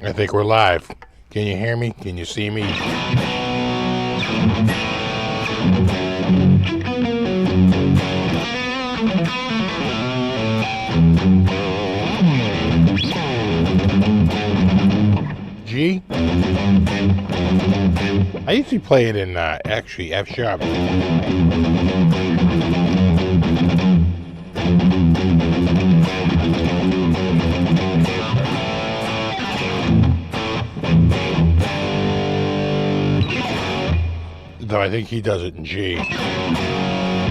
I think we're live. Can you hear me? Can you see me? G? I usually play it in actually F sharp. Though I think he does it in G.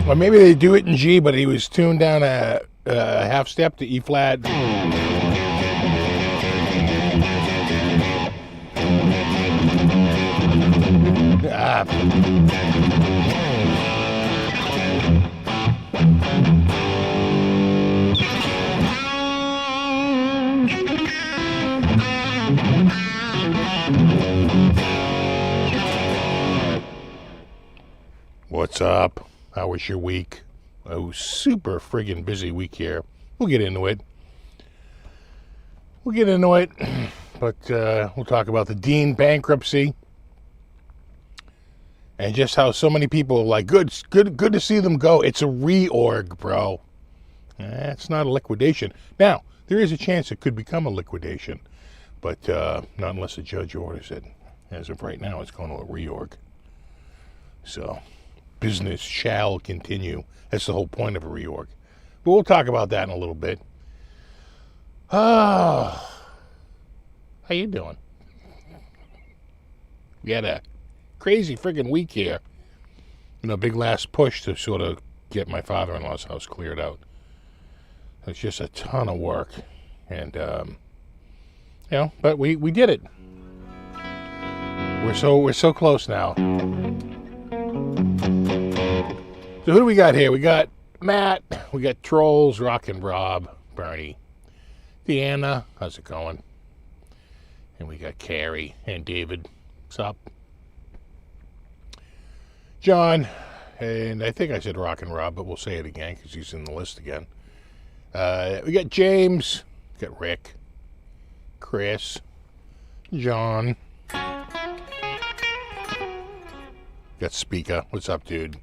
Or maybe they do it in G, but he was tuned down a half step to E flat. What's up? How was your week? A super friggin' busy week here. We'll get into it. But we'll talk about the Dean bankruptcy and just how so many people are like, good to see them go. It's a reorg, bro. It's not a liquidation. Now, there is a chance it could become a liquidation, but not unless the judge orders it. As of right now, it's going to a reorg. So, business shall continue. That's the whole point of a reorg. But we'll talk about that in a little bit. How you doing? We had a crazy friggin' week here. Big last push to sort of get my father-in-law's house cleared out. It's just a ton of work. And, but we did it. We're so close now. So who do we got here? We got Matt, we got Trolls, Rockin' Rob, Bernie, Deanna, how's it going? And we got Carrie and David. What's up? John, and I think I said Rockin' Rob, but we'll say it again because he's in the list again. We got James, we got Rick, Chris, John. Got Speaker. What's up, dude?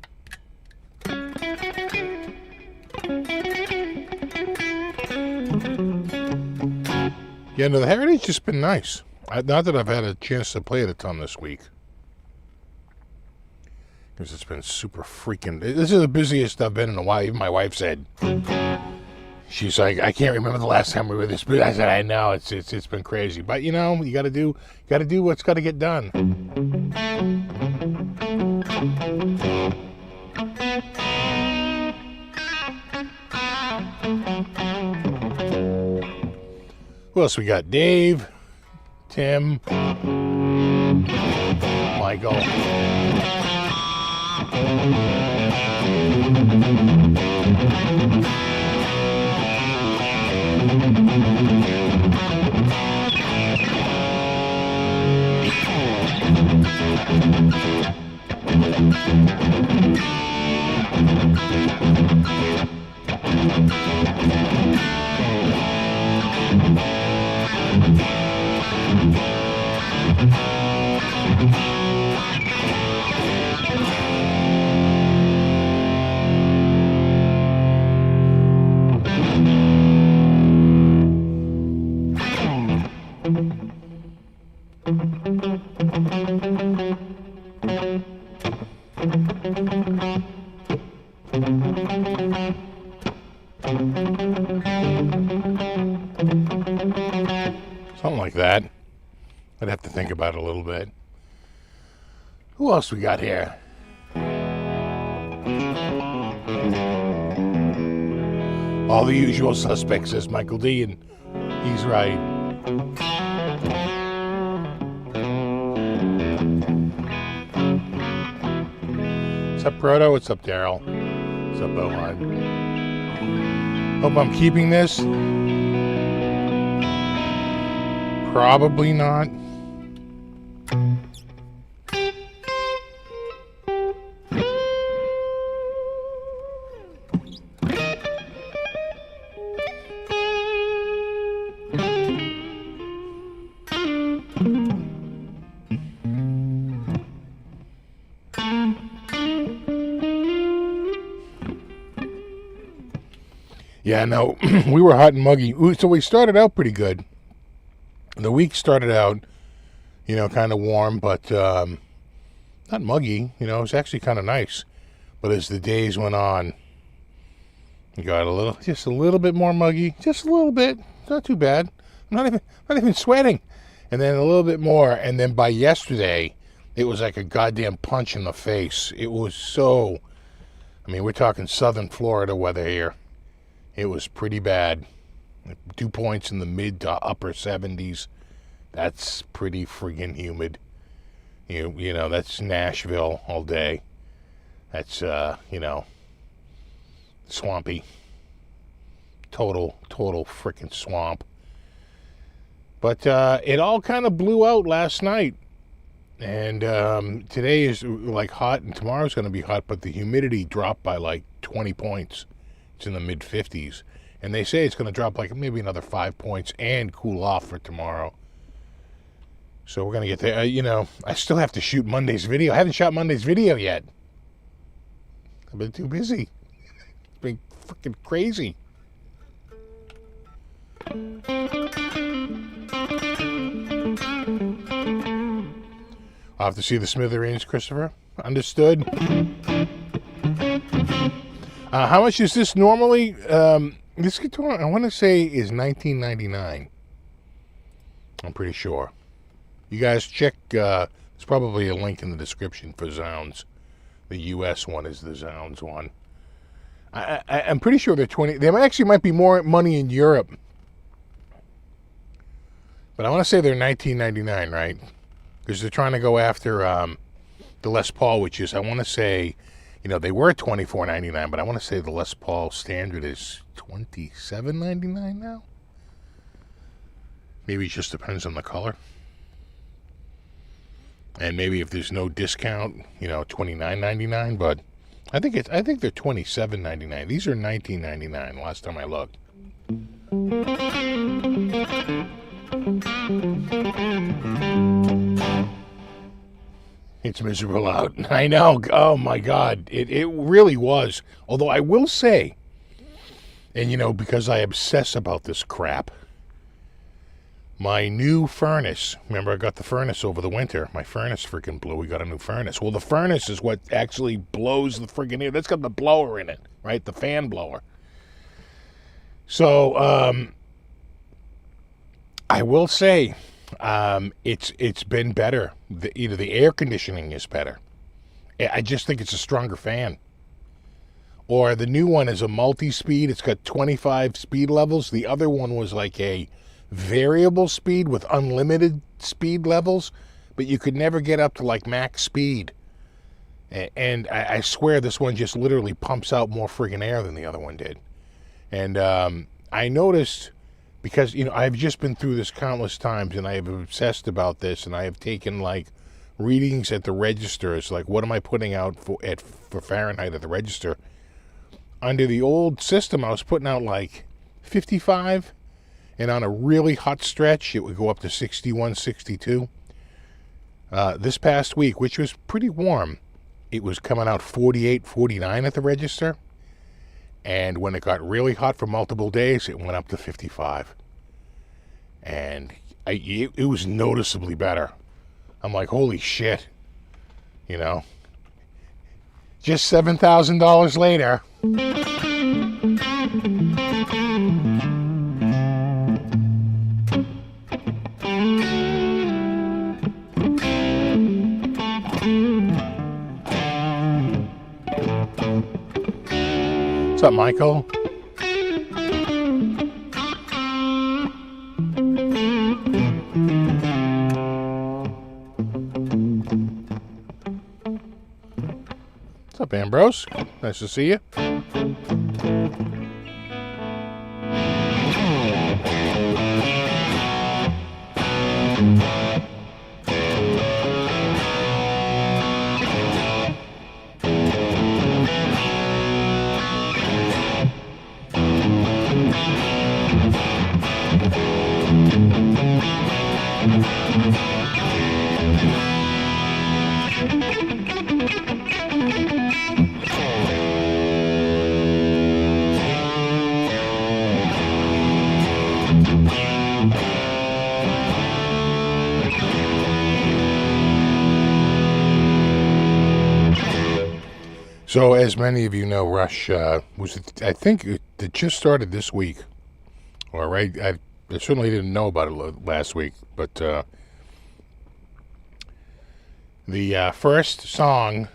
Yeah, no, the Heritage has been nice. Not that I've had a chance to play it a ton this week. Because it's been super freaking... This is the busiest I've been in a while. Even my wife said... She's like, I can't remember the last time we were this busy. I said, I know, it's been crazy. But, you gotta do what's gotta get done. Who else we got? Dave, Tim, Michael. Something like that. I'd have to think about it a little bit. Who else we got here? All the usual suspects, says Michael D, and he's right. What's up, Proto? What's up, Daryl? What's up, Bohan? Hope I'm keeping this. Probably not. Yeah, no, we were hot and muggy. So we started out pretty good. The week started out, kind of warm, but not muggy. It was actually kind of nice. But as the days went on, it got just a little bit more muggy. Just a little bit. Not too bad. I'm not even sweating. And then a little bit more. And then by yesterday, it was like a goddamn punch in the face. It was so, we're talking southern Florida weather here. It was pretty bad. 2 points in the mid to upper 70s. That's pretty friggin' humid. You know, that's Nashville all day. That's, swampy. Total frickin' swamp. But it all kind of blew out last night. And today is like hot, and tomorrow's going to be hot, but the humidity dropped by like 20 points. It's in the mid-50s. And they say it's going to drop like maybe another 5 points and cool off for tomorrow. So we're going to get there. I still have to shoot Monday's video. I haven't shot Monday's video yet. I've been too busy. It's been freaking crazy. I'll have to see the smithereens, Christopher. Understood. How much is this normally? This guitar, I want to say, is $19.99. I'm pretty sure. You guys check. There's probably a link in the description for Zounds. The U.S. one is the Zounds one. I'm pretty sure they're 20. There actually might be more money in Europe. But I want to say they're $19.99, right? Because they're trying to go after the Les Paul, which is, I want to say, they were $24.99, but I want to say the Les Paul standard is $27.99 now. Maybe it just depends on the color. And maybe if there's no discount, $29.99. But I think they're $27.99. These are $19.99 last time I looked. It's miserable out. I know. Oh my God. It really was. Although I will say, and because I obsess about this crap, my new furnace, remember I got the furnace over the winter. My furnace freaking blew. We got a new furnace. Well, the furnace is what actually blows the freaking air. That's got the blower in it, right? The fan blower. So, I will say, it's been better. Either the air conditioning is better. I just think it's a stronger fan. Or the new one is a multi-speed. It's got 25 speed levels. The other one was like a variable speed with unlimited speed levels, but you could never get up to like max speed. And I swear this one just literally pumps out more friggin' air than the other one did. And I noticed, because, I've just been through this countless times, and I have obsessed about this, and I have taken, like, readings at the registers, like, what am I putting out for Fahrenheit at the register? Under the old system, I was putting out, like, 55, and on a really hot stretch, it would go up to 61, 62. This past week, which was pretty warm, it was coming out 48, 49 at the register. And when it got really hot for multiple days, it went up to 55. And it was noticeably better. I'm like, holy shit. Just $7,000 later. What's up, Michael? What's up, Ambrose? Nice to see you. So, as many of you know, Rush was, I think it just started this week. All right, I certainly didn't know about it last week, but the first song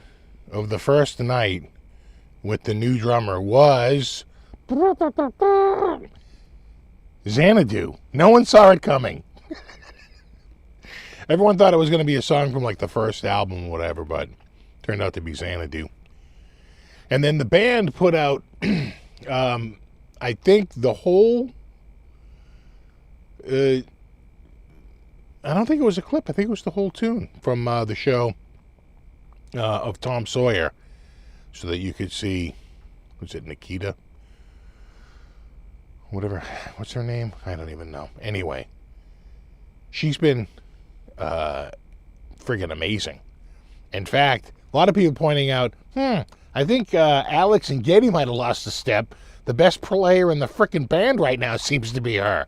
of the first night with the new drummer was Xanadu. No one saw it coming. Everyone thought it was going to be a song from like the first album or whatever, but it turned out to be Xanadu. And then the band put out, I think the whole, I don't think it was a clip. I think it was the whole tune from the show of Tom Sawyer, so that you could see, was it Nikita? Whatever, what's her name? I don't even know. Anyway, she's been friggin' amazing. In fact, a lot of people pointing out, I think Alex and Getty might have lost a step. The best player in the frickin' band right now seems to be her.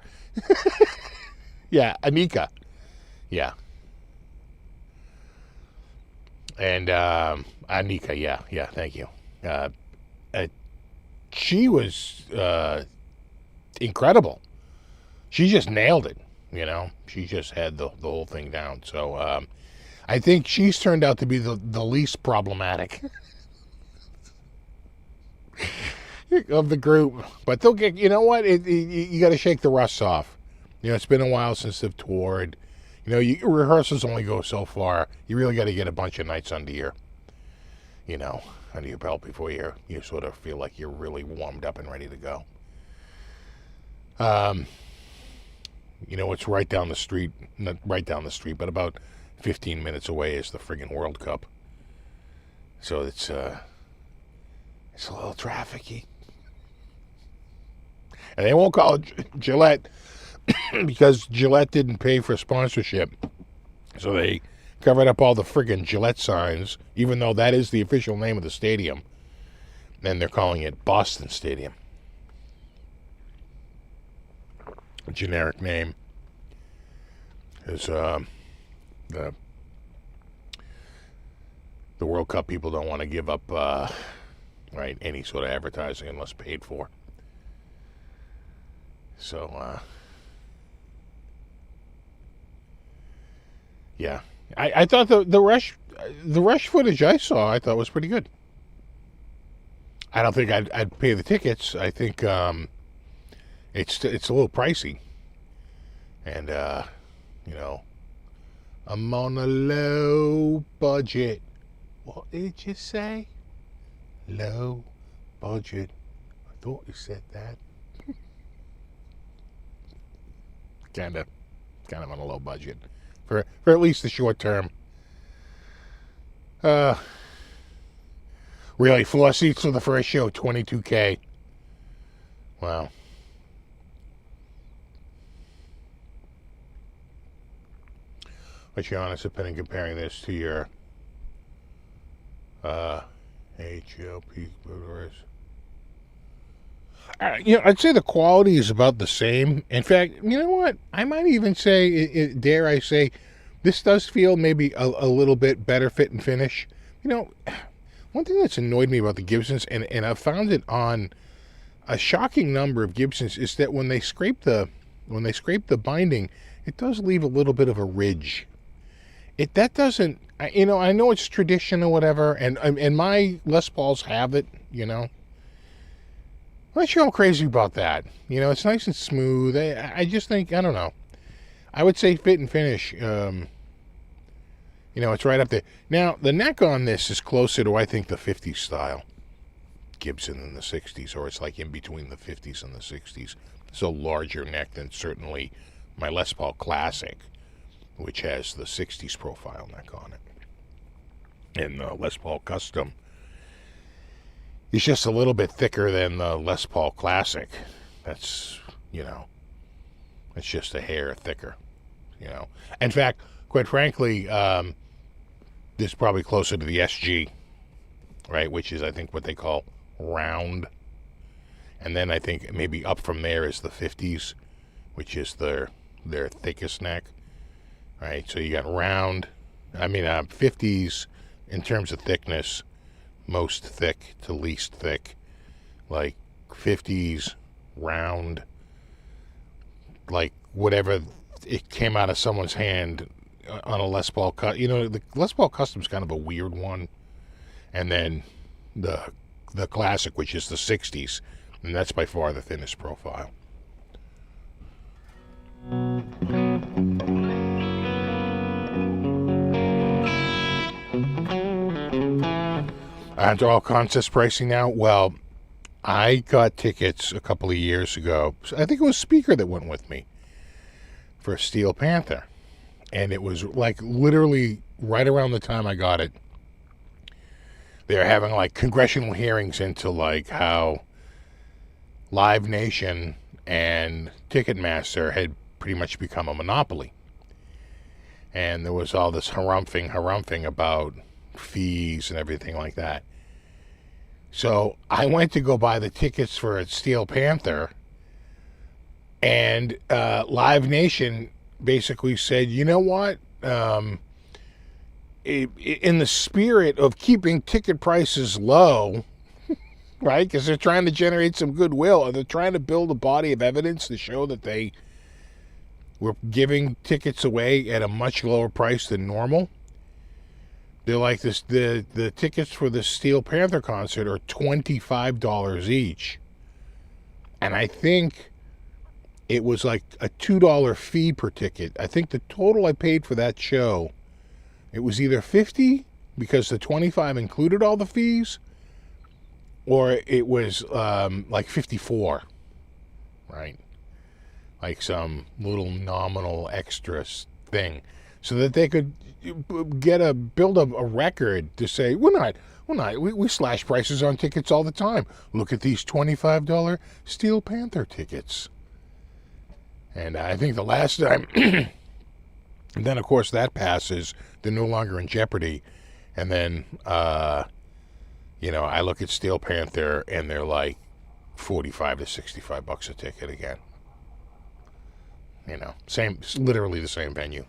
Yeah, Anika. Yeah. And Anika, yeah, thank you. She was incredible. She just nailed it, you know. She just had the whole thing down. So I think she's turned out to be the least problematic of the group. But they'll get, you know what, you got to shake the rust off. You know, it's been a while since they've toured. You know, rehearsals only go so far. You really got to get a bunch of nights under your belt before you sort of feel like you're really warmed up and ready to go. You know, it's right down the street, not right down the street, but about 15 minutes away is the friggin' World Cup. So it's a little trafficy. And they won't call it Gillette because Gillette didn't pay for sponsorship. So they covered up all the friggin' Gillette signs, even though that is the official name of the stadium. And they're calling it Boston Stadium. A generic name. Is the World Cup people don't want to give up right, any sort of advertising unless paid for. So yeah, I thought the Rush footage I saw, I thought was pretty good. I don't think I'd pay the tickets. I think it's a little pricey, and you know, I'm on a low budget. What did you say? Low budget. I thought you said that. kind of on a low budget for at least the short term. Really, 4 seats for the first show, $22K. Wow. What's your honest opinion comparing this to your HLP Guitarist? You know, I'd say the quality is about the same. In fact, you know what? I might even say, dare I say, this does feel maybe a little bit better fit and finish. You know, one thing that's annoyed me about the Gibsons, and I've found it on a shocking number of Gibsons is that when they scrape the binding, it does leave a little bit of a ridge. That doesn't, you know, I know it's tradition or whatever, and my Les Pauls have it, you know. I'm not sure I'm crazy about that. You know, it's nice and smooth. I just think, I don't know. I would say fit and finish. You know, it's right up there. Now, the neck on this is closer to, I think, the 50s style Gibson than the 60s, or it's like in between the 50s and the 60s. It's a larger neck than certainly my Les Paul Classic, which has the 60s profile neck on it. And the Les Paul Custom is just a little bit thicker than the Les Paul Classic. That's, you know, it's just a hair thicker, you know. In fact, quite frankly, this is probably closer to the SG, right, which is, I think, what they call round. And then I think maybe up from there is the 50s, which is their thickest neck, right? So you got round, 50s in terms of thickness, most thick to least thick, like 50s, round, like whatever it came out of someone's hand on a Les Paul cut. You know, the Les Paul Custom's kind of a weird one. And then the Classic, which is the 60s, and that's by far the thinnest profile. And all contest pricing now? Well, I got tickets a couple of years ago. I think it was Speaker that went with me for Steel Panther. And it was like literally right around the time I got it, they were having like congressional hearings into like how Live Nation and Ticketmaster had pretty much become a monopoly. And there was all this harumphing about fees and everything like that. So I went to go buy the tickets for Steel Panther, and Live Nation basically said, you know what? In the spirit of keeping ticket prices low, right? Because they're trying to generate some goodwill, or they're trying to build a body of evidence to show that they were giving tickets away at a much lower price than normal. They're like this. The tickets for the Steel Panther concert are $25 each, and I think it was like a $2 fee per ticket. I think the total I paid for that show, it was either $50 because the $25 included all the fees, or it was like $54, right? Like some little nominal extra thing, so that they could build a record to say we slash prices on tickets all the time. Look at these $25 Steel Panther tickets. And I think the last time, and then of course that passes, they're no longer in jeopardy. And then, you know, I look at Steel Panther and they're like $45 to $65 a ticket again. You know, literally the same venue.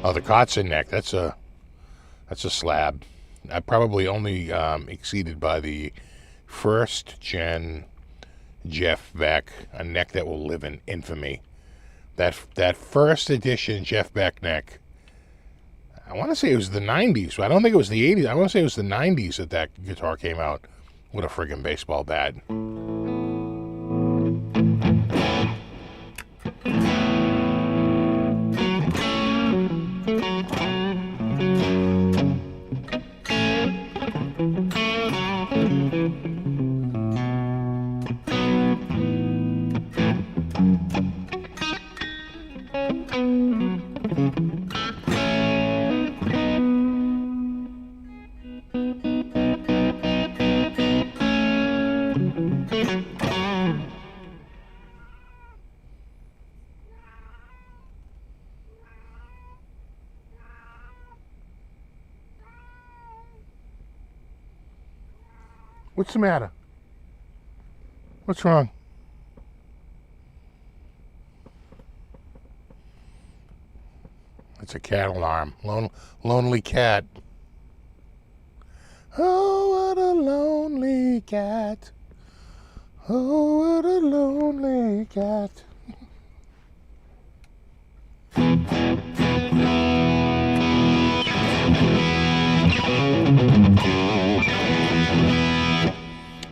Oh, the Kotzen neck, that's a slab. I probably only exceeded by the first gen Jeff Beck, a neck that will live in infamy. That first edition Jeff Beck neck, I want to say it was the 90s. I don't think it was the 80s. I want to say it was the 90s that guitar came out with a friggin' baseball bat. What's the matter? What's wrong? That's a cat alarm. Lonely cat. Oh, what a lonely cat. Oh, what a lonely cat.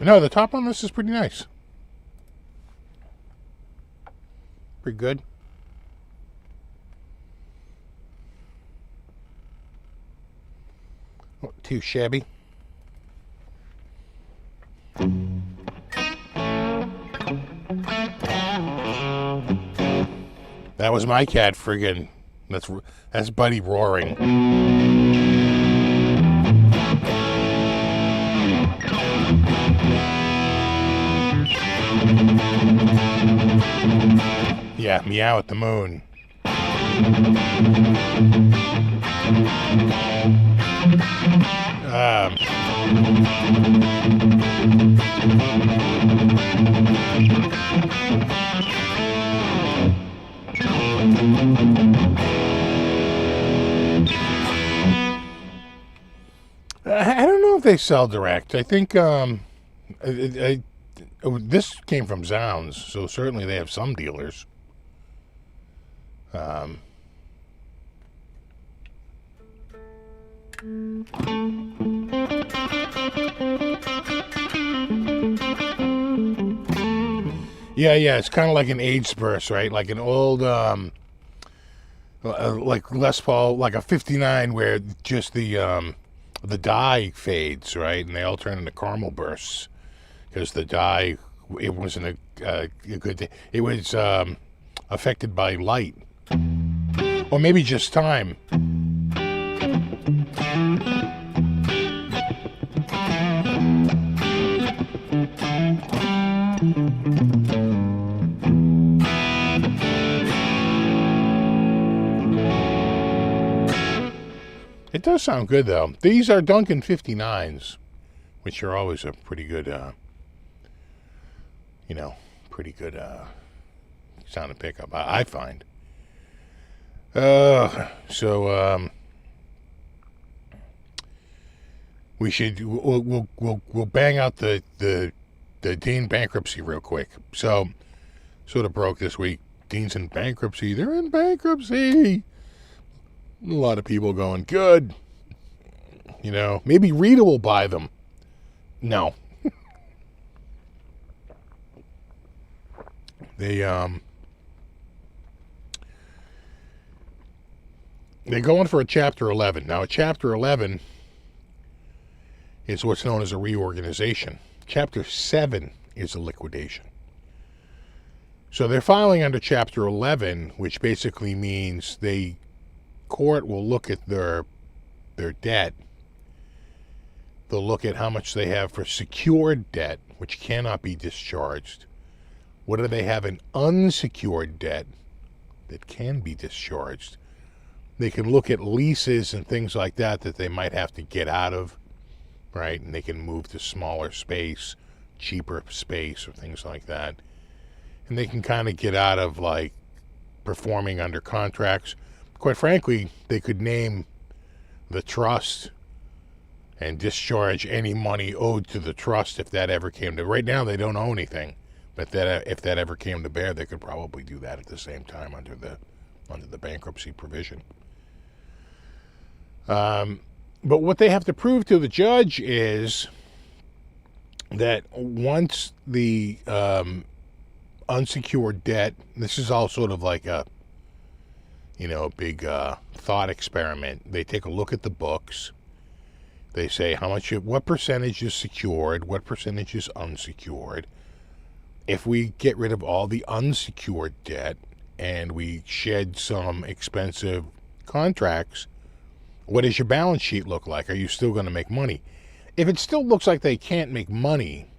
No, the top on this is pretty nice. Pretty good. Not too shabby. That was my cat friggin'. That's Buddy roaring. Yeah, meow at the moon. I don't know if they sell direct. I think this came from Zounds, so certainly they have some dealers. Yeah, it's kind of like an age burst, right? Like an old, like Les Paul, like a 59 where just the dye fades, right? And they all turn into caramel bursts because the dye, it wasn't a good, it was affected by light. Or maybe just time. It does sound good, though. These are Duncan 59s, which are always a pretty good, pretty good sound to pick up, I find. We should we'll bang out the Dean bankruptcy real quick. So, sort of broke this week. Dean's in bankruptcy. They're in bankruptcy. A lot of people going, good. Maybe Rita will buy them. No. They're going for a Chapter 11. Now, a Chapter 11 is what's known as a reorganization. Chapter 7 is a liquidation. So they're filing under Chapter 11, which basically means court will look at their debt. They'll look at how much they have for secured debt, which cannot be discharged. What do they have in unsecured debt that can be discharged? They can look at leases and things like that they might have to get out of, right? And they can move to smaller space, cheaper space, or things like that. And they can kind of get out of, like, performing under contracts. Quite frankly, they could name the trust and discharge any money owed to the trust if that ever came to. Right now, they don't owe anything, but if that ever came to bear, they could probably do that at the same time under the bankruptcy provision. But what they have to prove to the judge is that once the unsecured debt, this is all sort of like a big thought experiment. They take a look at the books. They say what percentage is secured, what percentage is unsecured. If we get rid of all the unsecured debt and we shed some expensive contracts, what does your balance sheet look like? Are you still going to make money? If it still looks like they can't make money,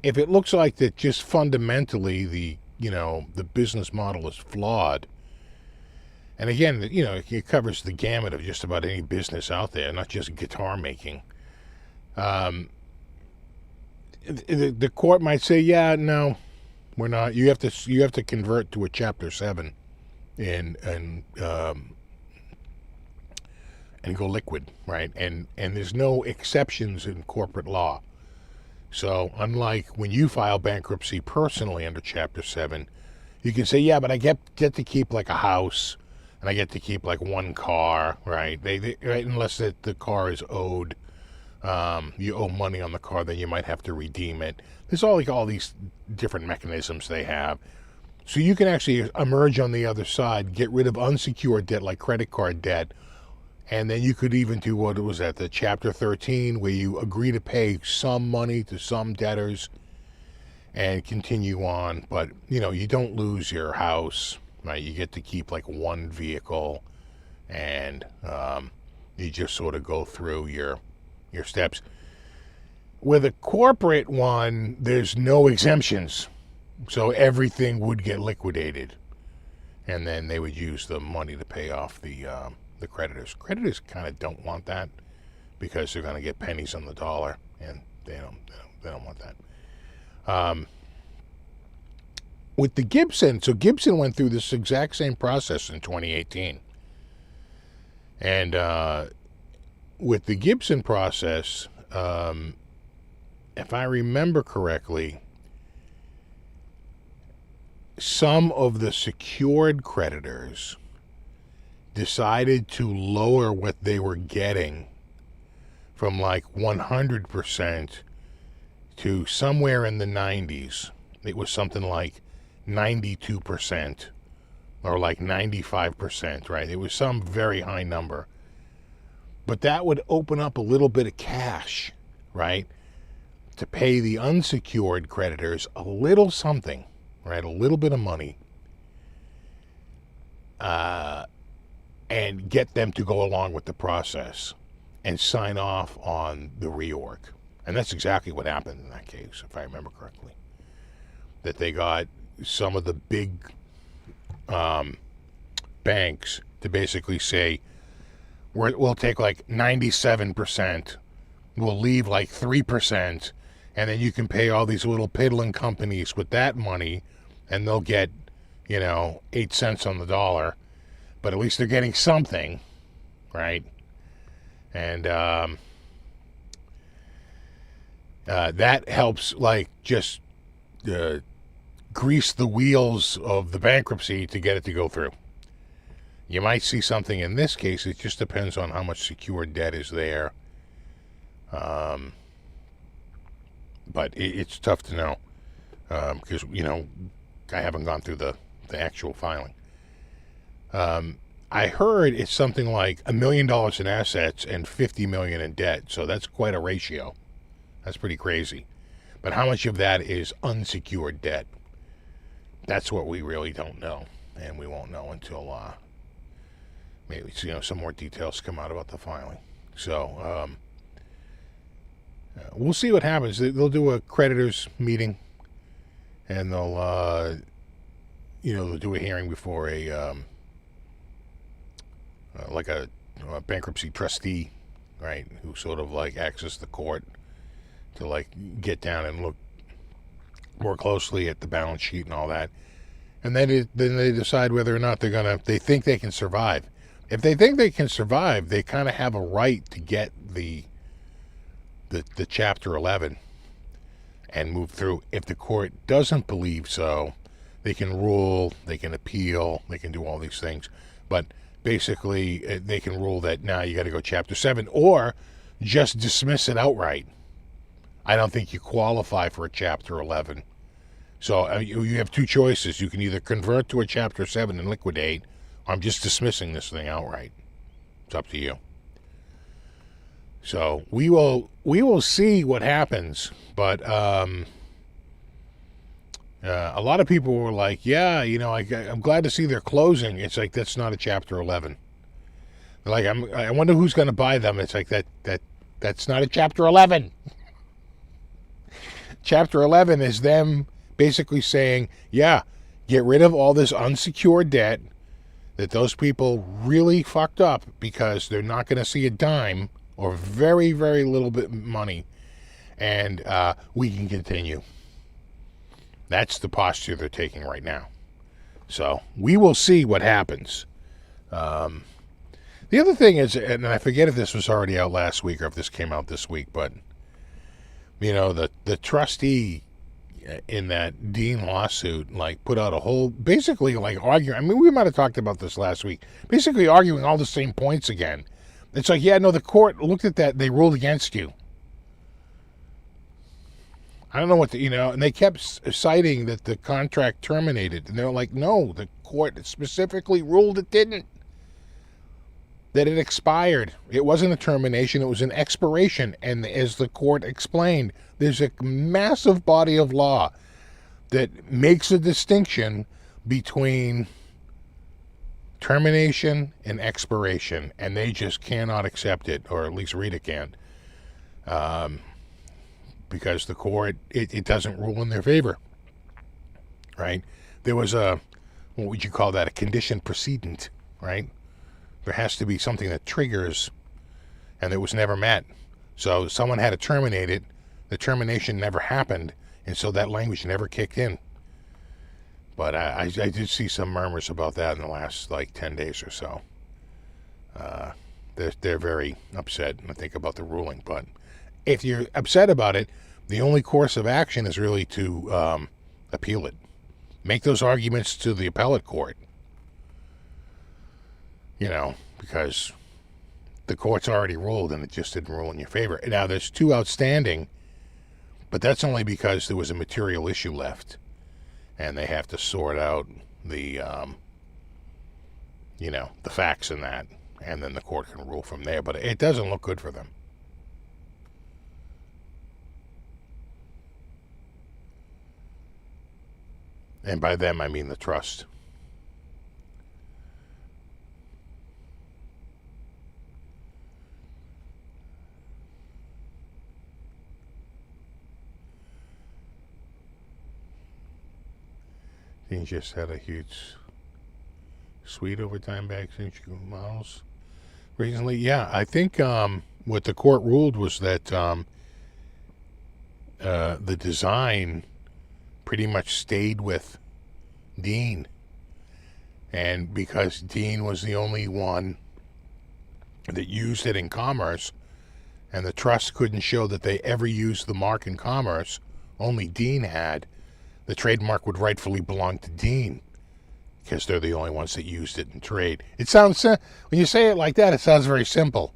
if it looks like that just fundamentally the business model is flawed, and again, it covers the gamut of just about any business out there, not just guitar making. The court might say, yeah, no, we're not. You have to convert to a Chapter 7 and and go liquid, right? And there's no exceptions in corporate law. So unlike when you file bankruptcy personally under Chapter 7, you can say, yeah, but I get to keep like a house, and I get to keep like one car, right? Right, unless the car is owed. You owe money on the car, then you might have to redeem it. There's all these different mechanisms they have. So you can actually emerge on the other side, get rid of unsecured debt like credit card debt, and then you could even do, what was that, the Chapter 13, where you agree to pay some money to some debtors and continue on. But, you don't lose your house, right? You get to keep like one vehicle, and you just sort of go through your steps. With a corporate one, there's no exemptions. So everything would get liquidated. And then they would use the money to pay off the creditors. Creditors kind of don't want that because they're going to get pennies on the dollar, and they don't want that. With the Gibson, so Gibson went through this exact same process in 2018. And with the Gibson process, if I remember correctly, some of the secured creditors decided to lower what they were getting from like 100% to somewhere in the 90s. It was something like 92% or like 95%, right? It was some very high number. But that would open up a little bit of cash, right, to pay the unsecured creditors a little something, right, a little bit of money, and get them to go along with the process and sign off on the reorg. And that's exactly what happened in that case, if I remember correctly. That they got some of the big banks to basically say, we'll take like 97%, we'll leave like 3%, and then you can pay all these little piddling companies with that money, and they'll get, 8 cents on the dollar, but at least they're getting something, right? And that helps, like, just grease the wheels of the bankruptcy to get it to go through. You might see something in this case. It just depends on how much secured debt is there. But it's tough to know because, I haven't gone through the actual filing. I heard it's something like $1 million in assets and $50 million in debt. So that's quite a ratio. That's pretty crazy. But how much of that is unsecured debt? That's what we really don't know. And we won't know until maybe some more details come out about the filing. So we'll see what happens. They'll do a creditors meeting, and they'll they'll do a hearing before a bankruptcy trustee, right, who sort of like acts as the court to like get down and look more closely at the balance sheet and all that. And then they decide whether or not they think they can survive. If they think they can survive, they kind of have a right to get the Chapter 11 and move through. If the court doesn't believe so, they can rule, they can appeal, they can do all these things. But basically, they can rule that now you got to go Chapter 7 or just dismiss it outright. I don't think you qualify for a Chapter 11. So you have two choices. You can either convert to a Chapter 7 and liquidate, or I'm just dismissing this thing outright. It's up to you. So we will see what happens. But a lot of people were like, yeah, I'm glad to see they're closing. It's like, that's not a Chapter 11. Like, I wonder who's going to buy them. It's like, that's not a Chapter 11. Chapter 11 is them basically saying, yeah, get rid of all this unsecured debt that those people really fucked up because they're not going to see a dime or very, very little bit money, and we can continue. That's the posture they're taking right now. So we will see what happens. The other thing is, and I forget if this was already out last week or if this came out this week, but the trustee in that Dean lawsuit, like, put out a whole, basically, like, arguing. I mean, we might have talked about this last week. Basically arguing all the same points again. It's like, yeah, no, the court looked at that. They ruled against you. I don't know what and they kept citing that the contract terminated. And they're like, no, the court specifically ruled it didn't. That it expired. It wasn't a termination. It was an expiration. And as the court explained, there's a massive body of law that makes a distinction between termination and expiration. And they just cannot accept it, or at least Rita can't. Because the court, it doesn't rule in their favor. Right? There was what would you call that? A condition precedent, right? There has to be something that triggers, and it was never met. So someone had to terminate it. The termination never happened, and so that language never kicked in. But I did see some murmurs about that in the last, 10 days or so. They're very upset, I think, about the ruling. But if you're upset about it, the only course of action is really to appeal it. Make those arguments to the appellate court. Because the court's already ruled and it just didn't rule in your favor. Now, there's 2 outstanding, but that's only because there was a material issue left. And they have to sort out the facts in that. And then the court can rule from there. But it doesn't look good for them. And by them, I mean the trust. He just had a huge sweet overtime back since models recently. Yeah, I think what the court ruled was that the design pretty much stayed with Dean. And because Dean was the only one that used it in commerce, and the trust couldn't show that they ever used the mark in commerce, only Dean had, the trademark would rightfully belong to Dean because they're the only ones that used it in trade. It sounds, when you say it like that, it sounds very simple.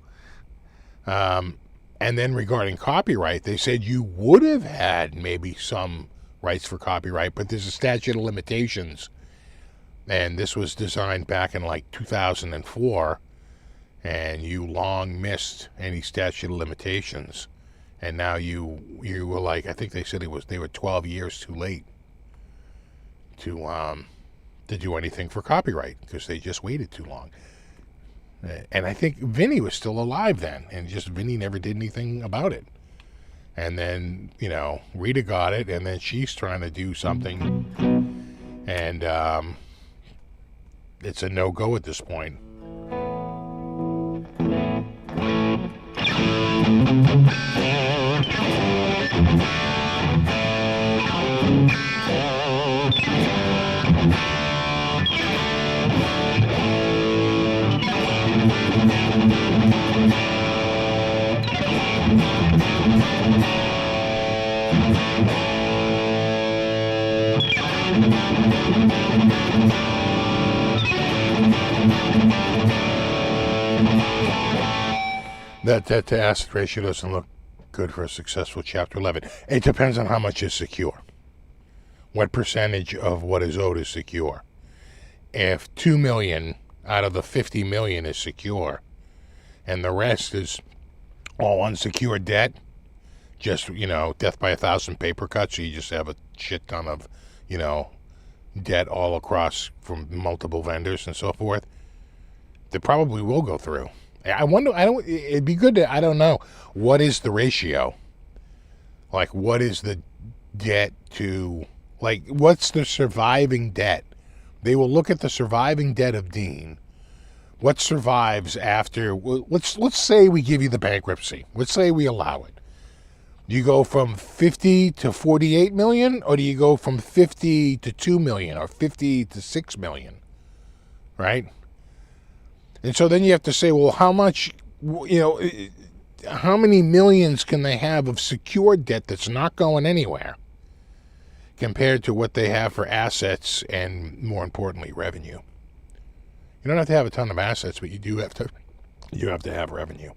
And then regarding copyright, they said you would have had maybe some rights for copyright, but there's a statute of limitations. And this was designed back in 2004, and you long missed any statute of limitations. And now you were I think they said they were 12 years too late to do anything for copyright because they just waited too long. And I think Vinny was still alive then, and just Vinny never did anything about it. And then, Rita got it, and then she's trying to do something, and it's a no-go at this point. That to asset ratio doesn't look good for a successful Chapter 11. It depends on how much is secure. What percentage of what is owed is secure. If $2 million out of the $50 million is secure, and the rest is all unsecured debt, just, death by 1,000 paper cuts, so you just have a shit ton of, debt all across from multiple vendors and so forth, they probably will go through. I wonder, it'd be good to, I don't know, what is the ratio? What is the debt to, what's the surviving debt? They will look at the surviving debt of Dean. What survives after, let's say we give you the bankruptcy. Let's say we allow it. Do you go from 50 to 48 million, or do you go from 50 to 2 million, or 50 to 6 million? Right? And so then you have to say, well, how much, how many millions can they have of secured debt that's not going anywhere compared to what they have for assets and, more importantly, revenue? You don't have to have a ton of assets, but you have to have revenue.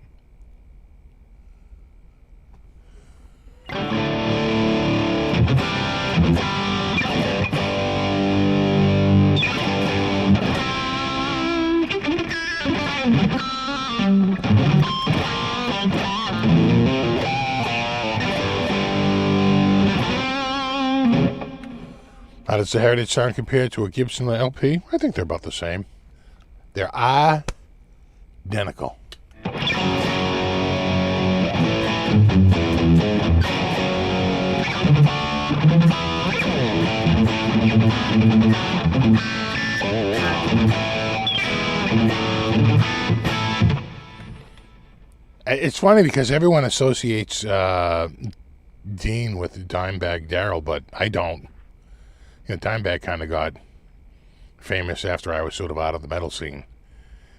How does the Heritage sound compared to a Gibson LP? I think they're about the same. They're identical. It's funny because everyone associates Dean with Dimebag Darrell, but I don't. Dimebag kind of got famous after I was sort of out of the metal scene.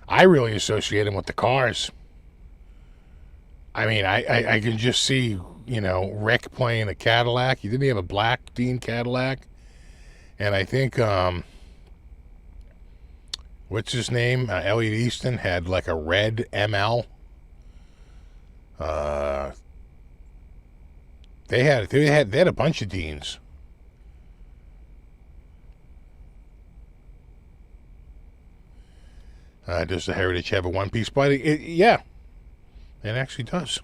I really associate him with the Cars. I mean, I can just see, Rick playing a Cadillac. He didn't have a black Dean Cadillac. And I think, what's his name? Elliot Easton had like a red ML. They had a bunch of Deans. Does the Heritage have a one-piece body? Yeah, it actually does.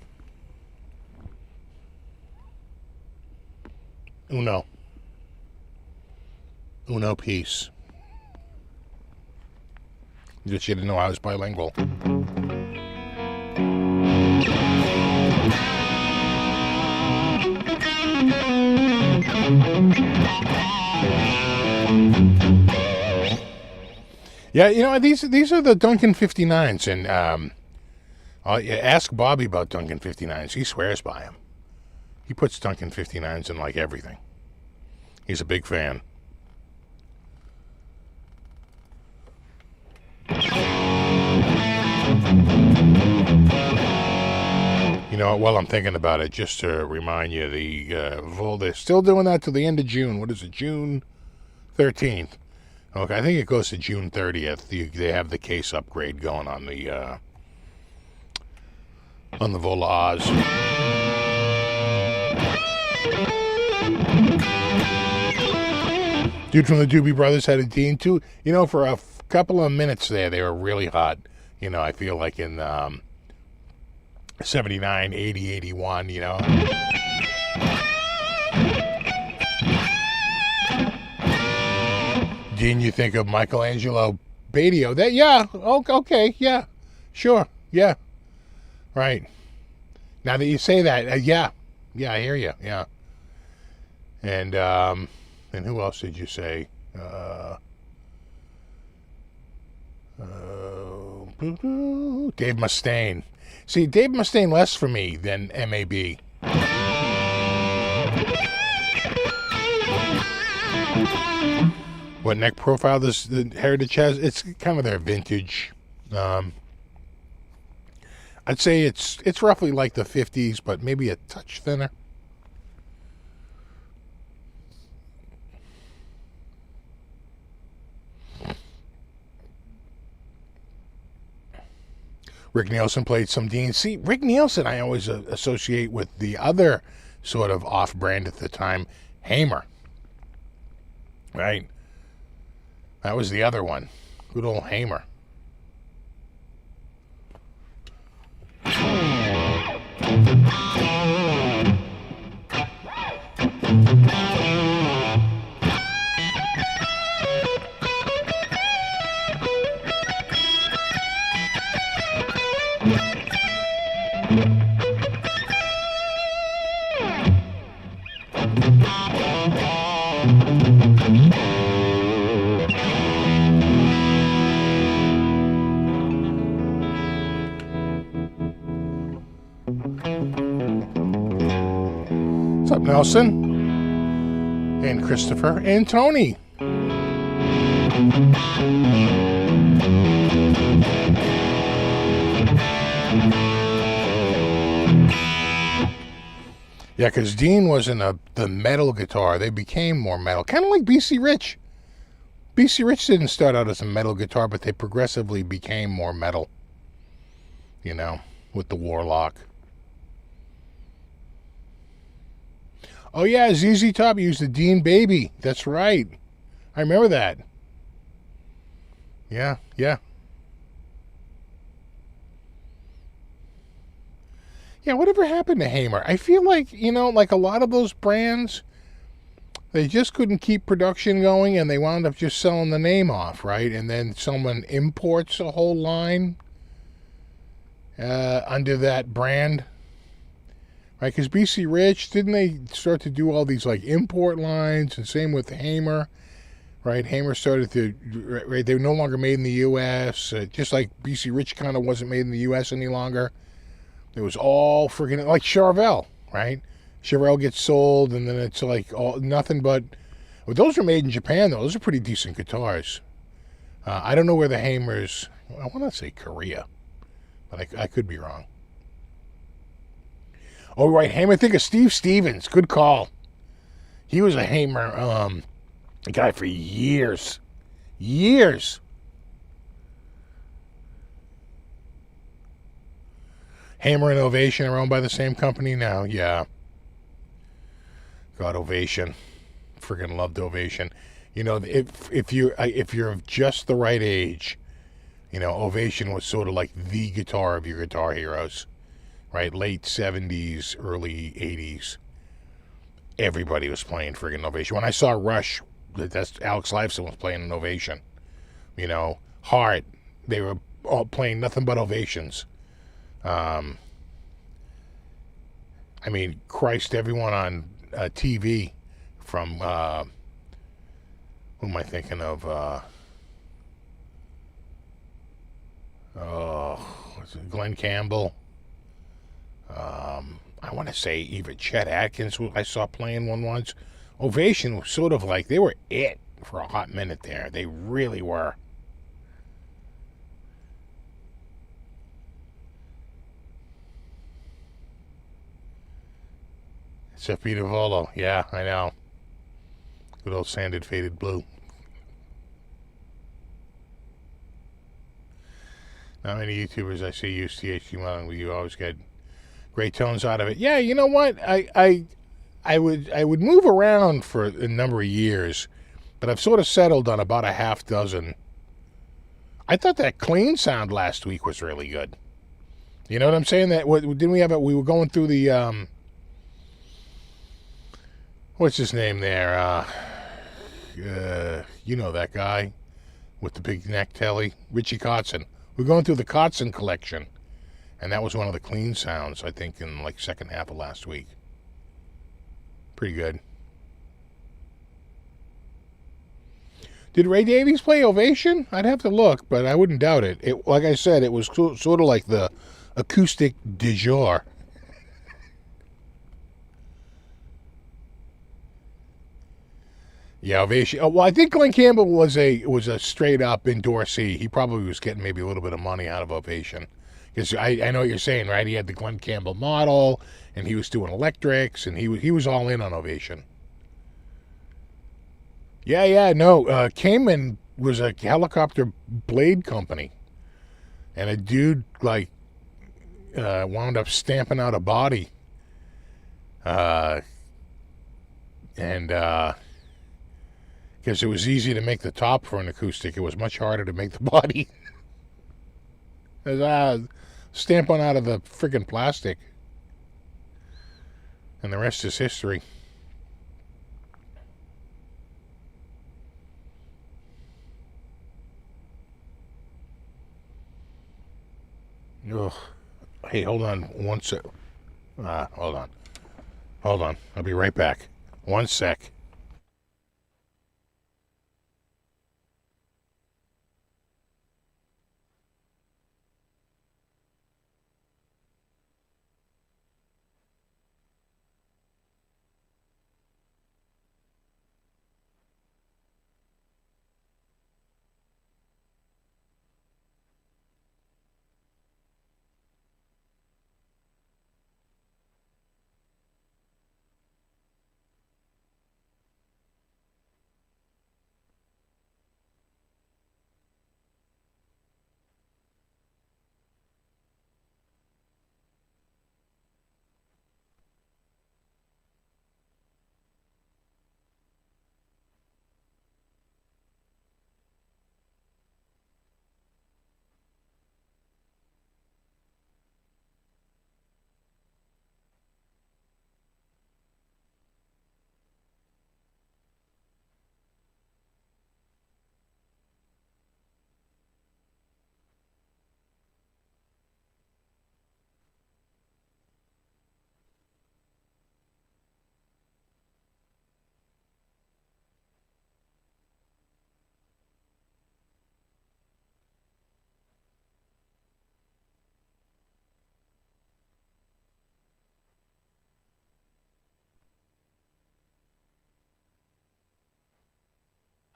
Uno piece. Just you didn't know I was bilingual. Yeah, these are the Duncan 59s, and ask Bobby about Duncan 59s. He swears by them. He puts Duncan 59s in like everything. He's a big fan. While I'm thinking about it, just to remind you, they're still doing that to the end of June. What is it, June 13th? Okay, I think it goes to June 30th. They have the case upgrade going on the Vola Oz. Dude from the Doobie Brothers had a Dean too. For a couple of minutes there, they were really hot. I feel like in 79, 80, 81, Dean, you think of Michelangelo Badio. Okay, yeah, sure, yeah, right. Now that you say that, yeah, I hear you, yeah. And who else did you say? Dave Mustaine. See, Dave Mustaine less for me than MAB. What neck profile the Heritage has? It's kind of their vintage. I'd say it's roughly like the 50s, but maybe a touch thinner. Rick Nielsen played some Dean. See, Rick Nielsen I always associate with the other sort of off-brand at the time, Hamer. Right? That was the other one. Good old Hamer. What's up, Nelson? And Christopher and Tony. Yeah, because Dean wasn't the metal guitar. They became more metal. Kind of like BC Rich. BC Rich didn't start out as a metal guitar, but they progressively became more metal. You know, with the Warlock. Oh, yeah, ZZ Top used the Dean Baby. That's right. I remember that. Yeah, yeah. Yeah, whatever happened to Hamer? I feel like, like a lot of those brands, they just couldn't keep production going and they wound up just selling the name off, right? And then someone imports a whole line under that brand, right? Because BC Rich, didn't they start to do all these like import lines? And same with Hamer, right? Hamer started to, right? They were no longer made in the U.S., just like BC Rich kind of wasn't made in the U.S. any longer. It was all freaking like Charvel, right? Charvel gets sold, and then it's like all nothing but. Well, those are made in Japan, though. Those are pretty decent guitars. I don't know where the Hamers. I want to say Korea, but I could be wrong. Oh, right, Hamer. Think of Steve Stevens. Good call. He was a Hamer guy for years. Years. Hamer and Ovation are owned by the same company now. Yeah. God, Ovation. Friggin' loved Ovation. If you're of just the right age, Ovation was sort of like the guitar of your guitar heroes, right? Late 70s, early 80s. Everybody was playing friggin' Ovation. When I saw Rush, that's Alex Lifeson was playing an Ovation. Heart, they were all playing nothing but Ovations. I mean, Christ, everyone on TV from, who am I thinking of? Glenn Campbell. I want to say even Chet Atkins, who I saw playing one once. Ovation was sort of like, they were it for a hot minute there. They really were. SFB Navolo, yeah, I know. Good old sanded faded blue. Not many YouTubers I see use THQ modeling, but you always get great tones out of it. Yeah, you know what? I would move around for a number of years, but I've sort of settled on about a half dozen. I thought that clean sound last week was really good. You know what I'm saying? Didn't we have it? We were going through the what's his name there? You know that guy with the big neck telly, Richie Kotzen. We're going through the Kotzen collection, and that was one of the clean sounds, I think, in like second half of last week. Pretty good. Did Ray Davies play Ovation? I'd have to look, but I wouldn't doubt it. Like I said, it was sort of like the acoustic du jour. Yeah, Ovation. Oh, well, I think Glenn Campbell was a straight up endorsee. He probably was getting maybe a little bit of money out of Ovation. Because I know what you're saying, right? He had the Glenn Campbell model, and he was doing electrics, and he was all in on Ovation. Yeah, no. Cayman was a helicopter blade company, and a dude like wound up stamping out a body, and because it was easy to make the top for an acoustic, it was much harder to make the body. Stamping out of the friggin' plastic, and the rest is history. Ugh. Hey, hold on one sec. Hold on. I'll be right back. One sec.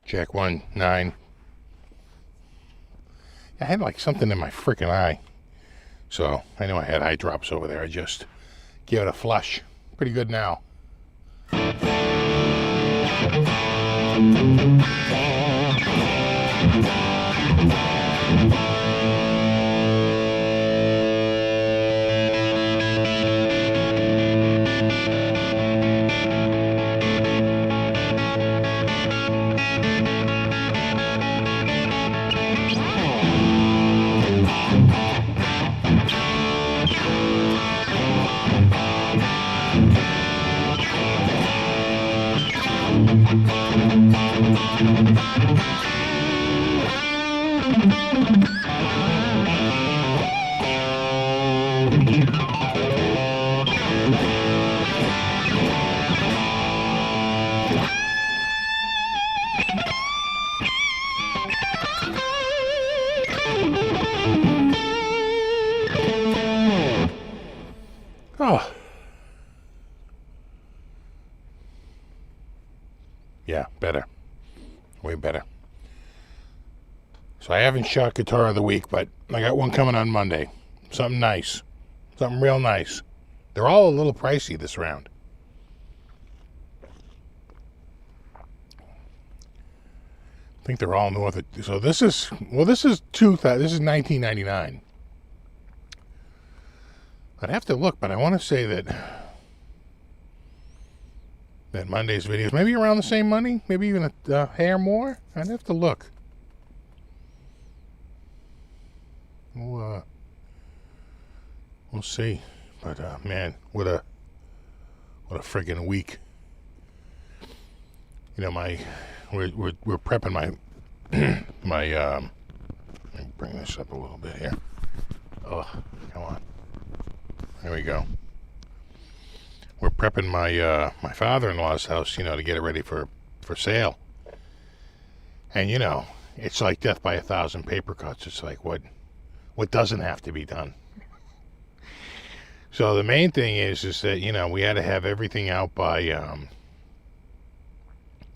Check 1, 9. I had like something in my freaking eye. So I know I had eye drops over there. I just gave it a flush. Pretty good now. Oh. Yeah, better. Way better. So I haven't shot Guitar of the Week, but I got one coming on Monday. Something nice. Something real nice. They're all a little pricey this round. I think they're all north of... So this is... Well, this is $19.99. I'd have to look, but I want to say that Monday's videos, maybe around the same money, maybe even a hair more. I'd have to look. We'll see. But man, what a friggin' week. You know, we're prepping my let me bring this up a little bit here. Oh, come on. There we go. We're prepping my father-in-law's house, you know, to get it ready for sale. And you know, it's like death by 1,000 paper cuts. It's like what doesn't have to be done. So the main thing is that, you know, we had to have everything out by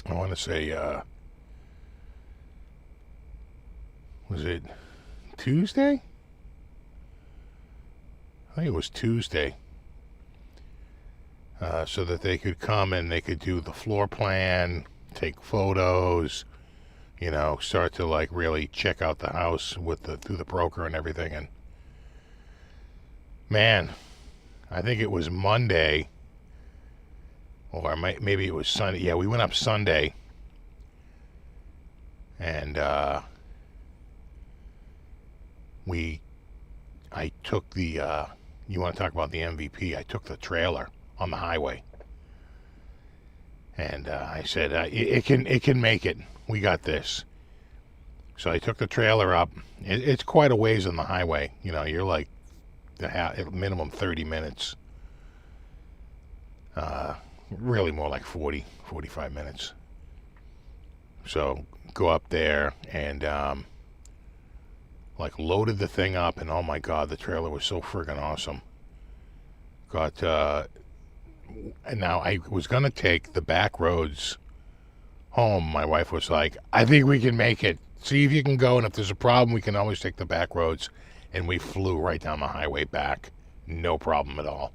I want to say was it Tuesday? I think it was Tuesday. So that they could come and they could do the floor plan, take photos, you know, start to like really check out the house through the broker and everything. And man, I think it was Monday, or maybe it was Sunday. Yeah, we went up Sunday, and I took the. You want to talk about the MVP? I took the trailer on the highway, and I said it can make it. We got this. So I took the trailer up. It's quite a ways on the highway. You know, you're like minimum 30 minutes. Really more like 40, 45 minutes. So go up there and like loaded the thing up, and oh my God, the trailer was so friggin' awesome. And now I was gonna take the back roads home. My wife was like, I think we can make it. See if you can go, and if there's a problem, we can always take the back roads. And we flew right down the highway back. No problem at all.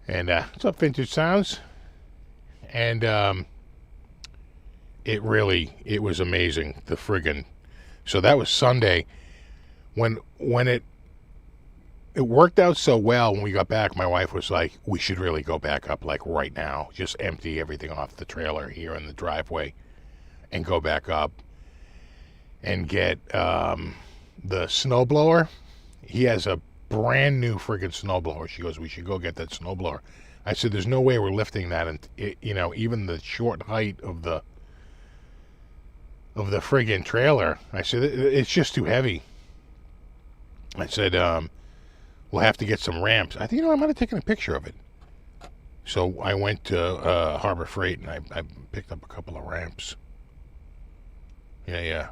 And what's up, Vintage Sounds? And it was amazing. The friggin'. So that was Sunday. When it worked out so well when we got back, my wife was like, we should really go back up like right now. Just empty everything off the trailer here in the driveway and go back up and get the snowblower. He has a brand new friggin' snowblower. She goes, we should go get that snowblower. I said, there's no way we're lifting that. And you know, even the short height of the friggin' trailer, I said, it's just too heavy. I said, we'll have to get some ramps. I think, you know, I might have taken a picture of it. So I went to Harbor Freight and I picked up a couple of ramps. Yeah.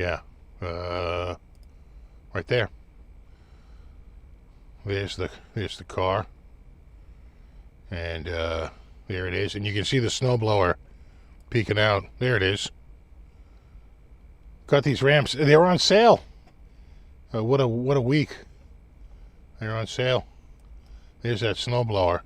Yeah. Right there. There's the car. And there it is. And you can see the snowblower peeking out. There it is. Got these ramps. They were on sale. What a week. They're on sale. There's that snowblower.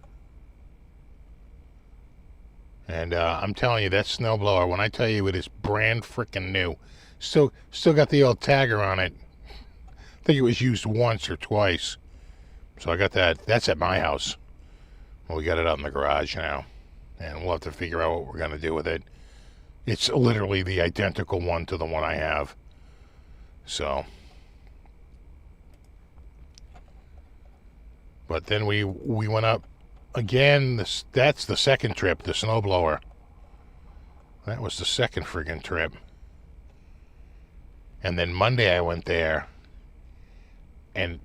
And I'm telling you, that snowblower, when I tell you it is brand freaking new. Still got the old tagger on it. I think it was used once or twice. So I got that. That's at my house. Well, we got it out in the garage now. And we'll have to figure out what we're going to do with it. It's literally the identical one to the one I have. So. But then we went up again. That's the second trip, the snowblower. That was the second friggin' trip. And then Monday I went there. And,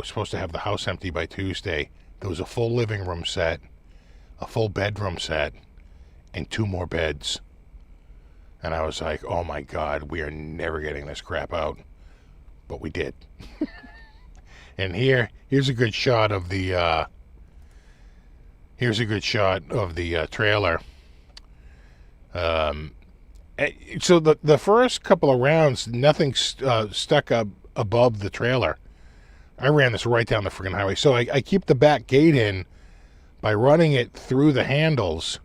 supposed to have the house empty by Tuesday. There was a full living room set, a full bedroom set, and 2 more beds. And I was like, oh my God, we are never getting this crap out. But we did. And here's a good shot of the trailer. So the first couple of rounds, nothing stuck up above the trailer. I ran this right down the freaking highway. So I keep the back gate in by running it through the handles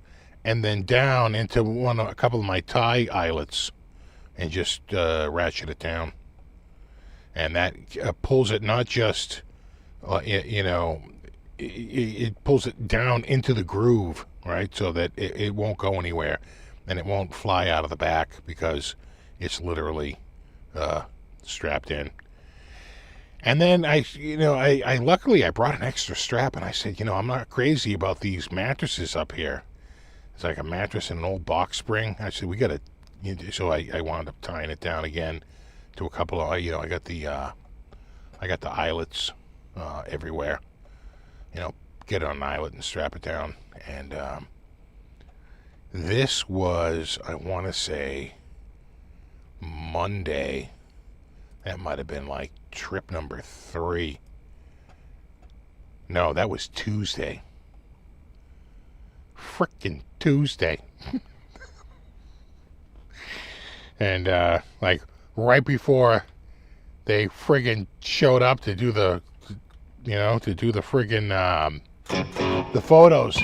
and then down into a couple of my tie eyelets and just ratchet it down. And that pulls it not just, it pulls it down into the groove, right? So that it won't go anywhere and it won't fly out of the back because it's literally strapped in. And then I luckily I brought an extra strap and I said, I'm not crazy about these mattresses up here. It's like a mattress and an old box spring. I said, we got to, so I wound up tying it down again to a couple of, I got the eyelets everywhere. Get on an eyelet and strap it down. And this was, I want to say, Monday. That might have been like trip number 3. No, that was Tuesday. Frickin' Tuesday. And like right before they friggin' showed up to do the friggin' the photos.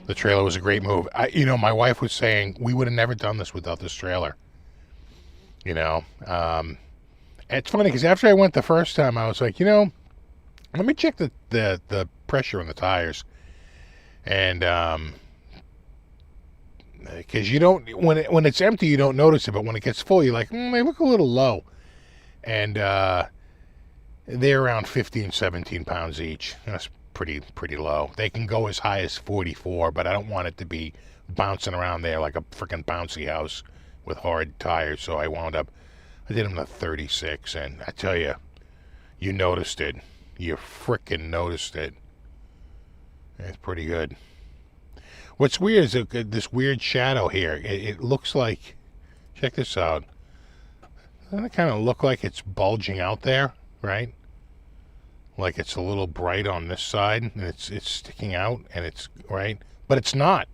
The trailer was a great move. My wife was saying we would have never done this without this trailer. It's funny because after I went the first time, I was like, let me check the pressure on the tires, and because you don't when it's empty you don't notice it, but when it gets full you're like, they look a little low, and they're around 15-17 pounds each. That's pretty low. They can go as high as 44, but I don't want it to be bouncing around there like a freaking bouncy house with hard tires. So I did them to 36, and I tell you, you noticed it. You freaking noticed it. It's pretty good. What's weird is this weird shadow here. It looks like, check this out. Doesn't it kind of look like it's bulging out there, right? Like it's a little bright on this side, and it's sticking out, and it's right, but it's not.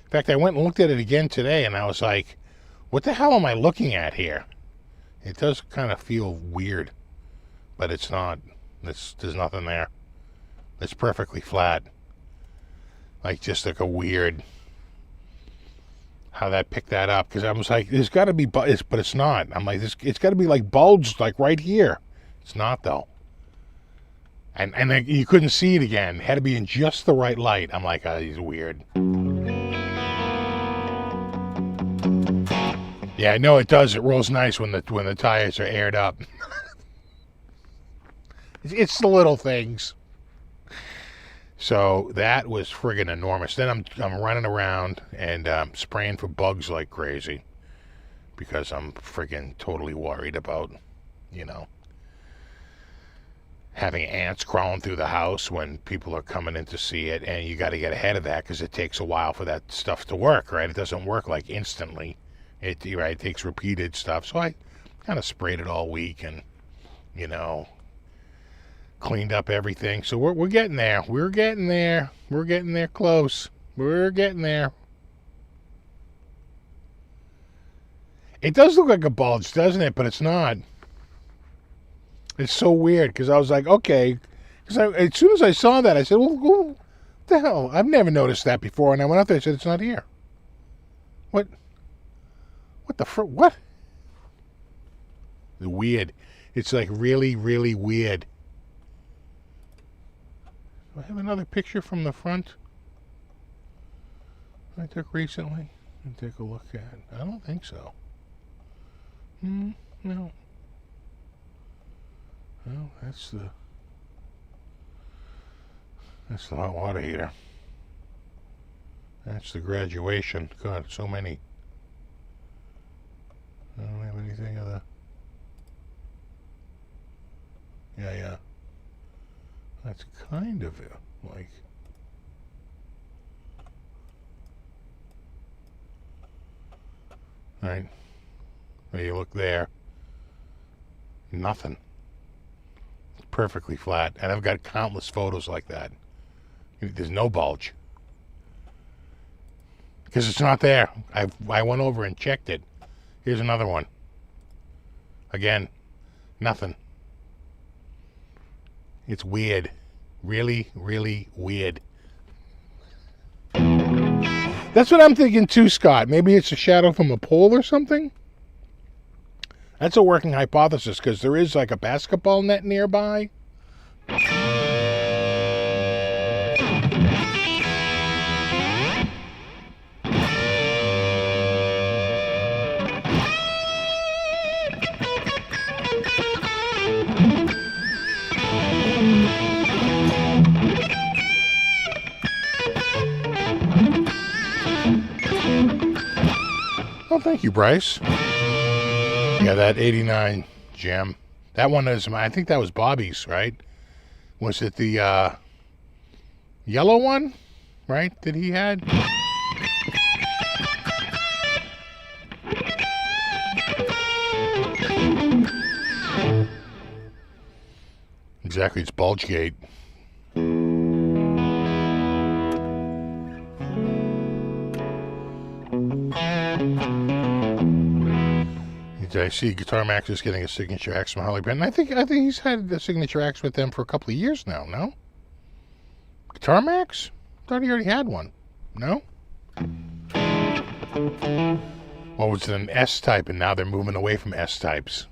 In fact, I went and looked at it again today, and I was like, "What the hell am I looking at here?" It does kind of feel weird, but it's not. There's nothing there. It's perfectly flat. Like just like a weird how that picked that up, because I was like, "There's got to be," but it's not. I'm like, it's got to be like bulged like right here. It's not though. And you couldn't see it again. It had to be in just the right light. I'm like, he's weird. Yeah, I know it does. It rolls nice when the tires are aired up. It's the little things. So that was friggin' enormous. Then I'm running around and spraying for bugs like crazy because I'm friggin' totally worried about, having ants crawling through the house when people are coming in to see it, and you got to get ahead of that because it takes a while for that stuff to work, right? It doesn't work like instantly. It takes repeated stuff. So I kind of sprayed it all week and, cleaned up everything. So we're getting there. We're getting there. We're getting there close. We're getting there. It does look like a bulge, doesn't it? But it's not. It's so weird because I was like, okay. Because as soon as I saw that, I said, well, what the hell? I've never noticed that before. And I went out there and said, it's not here. What? What the frick? What? It's weird. It's like really, really weird. Do I have another picture from the front I took recently? Let me take a look at it. I don't think so. No. Well, that's the hot water heater. That's the graduation. God, so many. I don't have anything of the... Yeah. That's kind of it. Like... Right. When you look there, nothing. It's perfectly flat. And I've got countless photos like that. There's no bulge. Because it's not there. I went over and checked it. Here's another one. Again, nothing. It's weird. Really, really weird. That's what I'm thinking too, Scott. Maybe it's a shadow from a pole or something? That's a working hypothesis, because there is like a basketball net nearby. Oh, thank you, Bryce. Yeah, that 89 gem. That one is, I think that was Bobby's, right? Was it the yellow one, right, that he had? Exactly, it's Bulgegate. I see Guitar Max is getting a signature axe from Holly Benton. I think he's had the signature axe with them for a couple of years now, no? Guitar Max? I thought he already had one. No? Well, was it an S-type, and now they're moving away from S-types.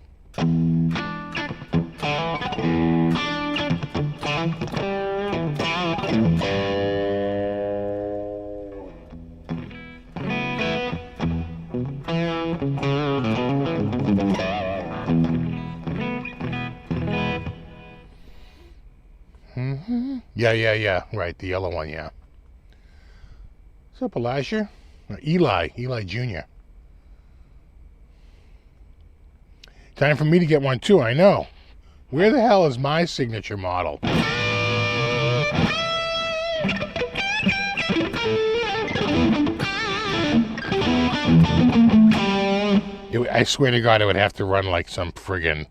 Yeah. Right, the yellow one, yeah. What's up, Elijah? Eli Jr. Time for me to get one, too, I know. Where the hell is my signature model? I swear to God, it would have to run like some friggin'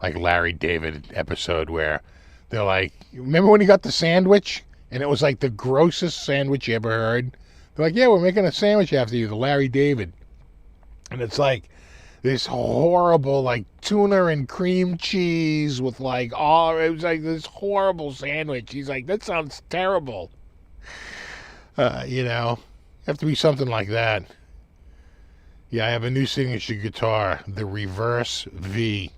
like Larry David episode where they're like, remember when he got the sandwich? And it was like the grossest sandwich you ever heard. They're like, yeah, we're making a sandwich after you, the Larry David. And it's like this horrible, like, tuna and cream cheese with like, it was like this horrible sandwich. He's like, that sounds terrible. Have to be something like that. Yeah, I have a new signature guitar, the Reverse V.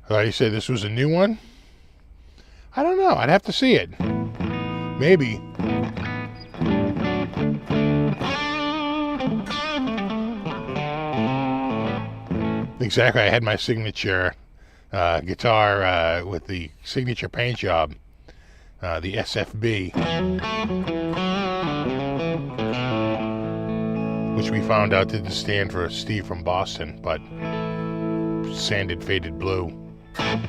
You said this was a new one? I don't know. I'd have to see it. Maybe. Exactly. I had my signature guitar with the signature paint job the SFB, which we found out didn't stand for Steve from Boston, but sanded faded blue. How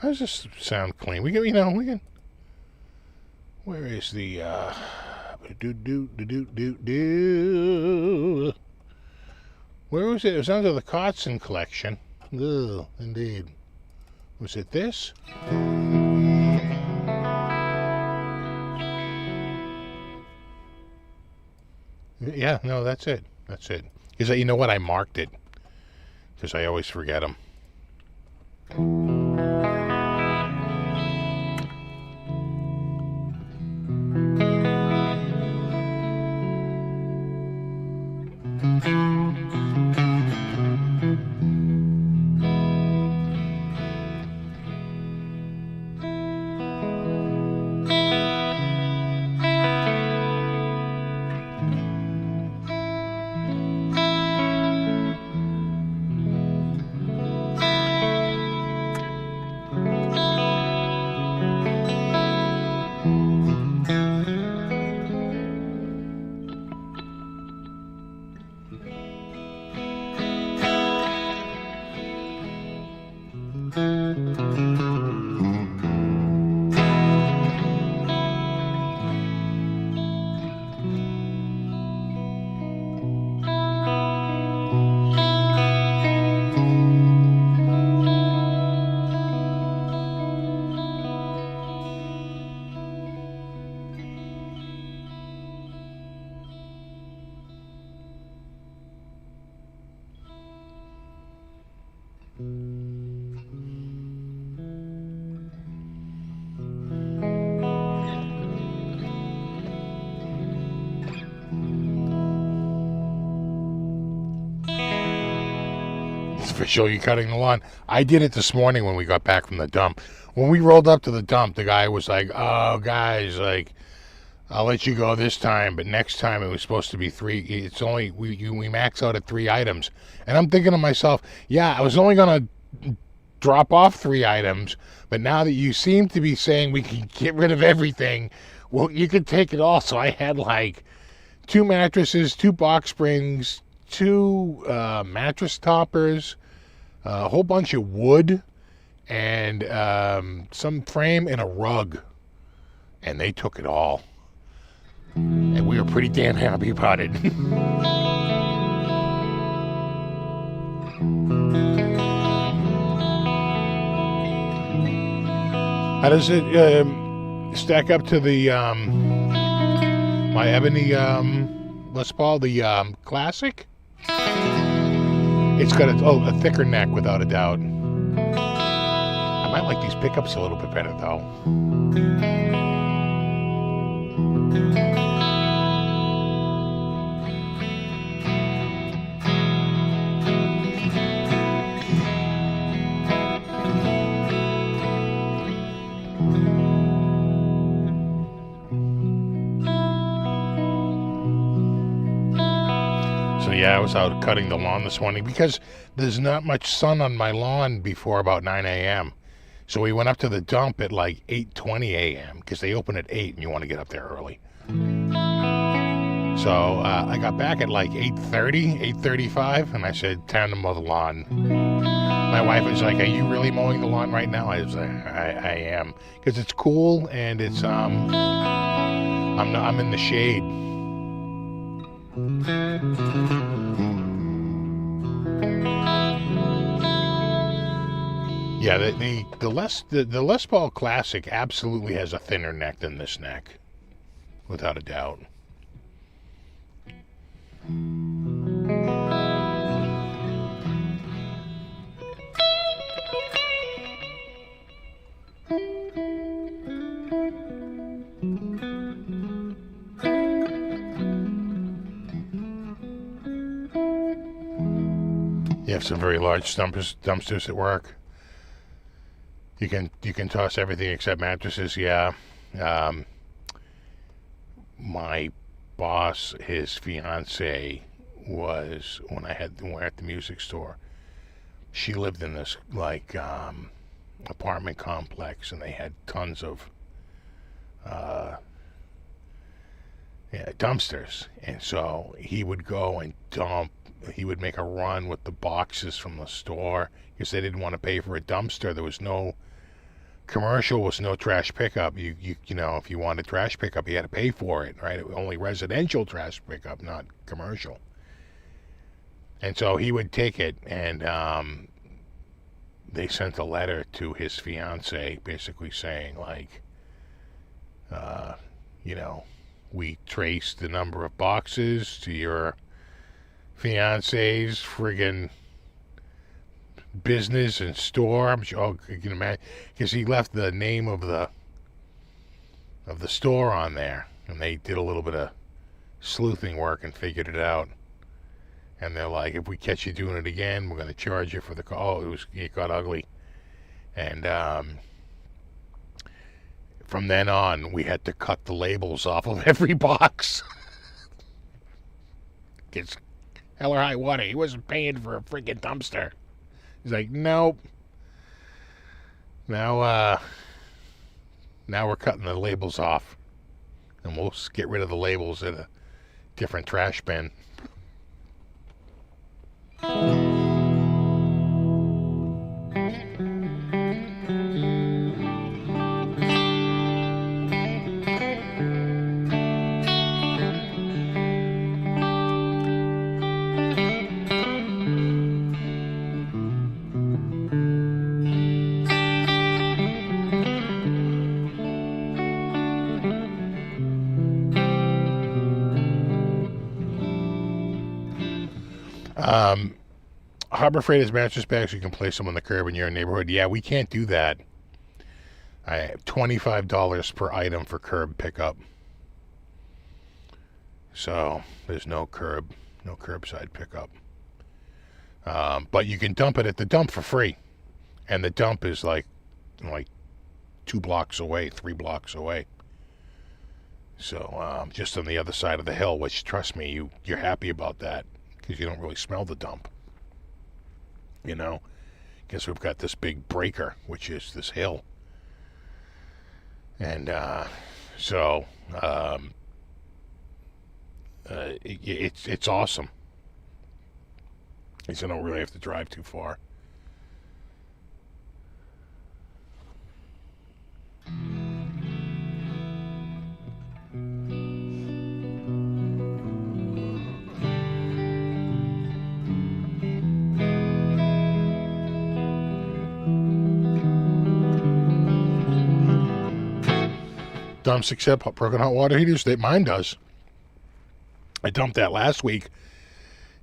does this sound clean? We can. Where is the Where was it? It was under the Kotzen collection. Ugh, indeed. Was it this? Yeah, no, that's it. That's it. Because you know what? I marked it. Because I always forget them. Official, you cutting the lawn. I did it this morning when we got back from the dump. When we rolled up to the dump, the guy was like, "Oh, guys, like, I'll let you go this time, but next time it was supposed to be 3. It's only we max out at 3 items." And I'm thinking to myself, yeah, I was only gonna drop off 3 items, but now that you seem to be saying we can get rid of everything, well, you could take it all. So I had like 2 mattresses, 2 box springs, 2 mattress toppers, a whole bunch of wood, and some frame and a rug. And they took it all. And we were pretty damn happy about it. How does it stack up to the my ebony Les Paul, the classic? It's got a thicker neck without a doubt. I might like these pickups a little bit better though. Yeah, I was out cutting the lawn this morning because there's not much sun on my lawn before about 9 a.m. So we went up to the dump at like 8:20 a.m. because they open at 8 and you want to get up there early. So I got back at like 8:30, 8:35, and I said, time to mow the lawn. My wife was like, "Are you really mowing the lawn right now?" I was like, I am. Because it's cool and it's, I'm in the shade. Yeah, the Les Paul Classic absolutely has a thinner neck than this neck, without a doubt. You have some very large dumpsters at work. You can toss everything except mattresses. Yeah. My boss, his fiance, was when we're at the music store. She lived in this like apartment complex, and they had tons of dumpsters. And so he would go and dump. He would make a run with the boxes from the store because they didn't want to pay for a dumpster. There was no commercial, was no trash pickup. You know, if you wanted trash pickup, you had to pay for it, right? It was only residential trash pickup, not commercial. And so he would take it, and they sent a letter to his fiance basically saying, like, you know, we traced the number of boxes to your fiance's friggin' business and store. I'm sure you can imagine, because he left the name of the store on there, and they did a little bit of sleuthing work and figured it out. And they're like, if we catch you doing it again, we're going to charge you for the call. Oh, it got ugly. And from then on, we had to cut the labels off of every box. It's hell or high water. He wasn't paying for a freaking dumpster. He's like, nope. Now we're cutting the labels off, and we'll get rid of the labels in a different trash bin. Harbor Freight has mattress bags. You can place them on the curb in your neighborhood. Yeah, we can't do that. I have $25 per item for curb pickup. So there's no curbside pickup. But you can dump it at the dump for free, and the dump is like 2 blocks away, 3 blocks away. So just on the other side of the hill, which, trust me, you're happy about that because you don't really smell the dump. You know, because we've got this big breaker, which is this hill. And so it's awesome. Because I don't really have to drive too far. Dumps accept broken hot water heaters. Mine does. I dumped that last week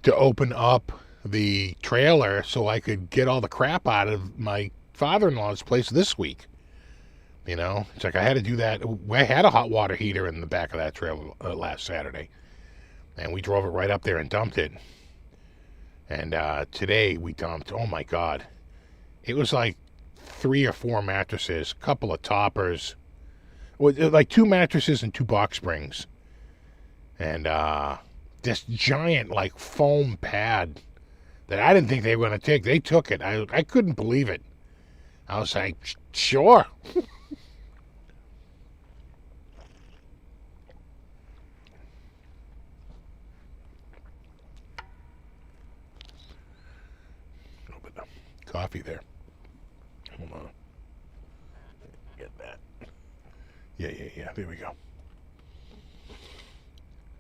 to open up the trailer so I could get all the crap out of my father-in-law's place this week. You know, it's like I had to do that. I had a hot water heater in the back of that trailer last Saturday, and we drove it right up there and dumped it. And today we dumped, oh my God, it was like 3 or 4 mattresses, a couple of toppers, like 2 mattresses and 2 box springs, and this giant like foam pad that I didn't think they were going to take. They took it. I couldn't believe it. I was like, sure. A little bit of coffee there. Hold on. Get that. Yeah. There we go.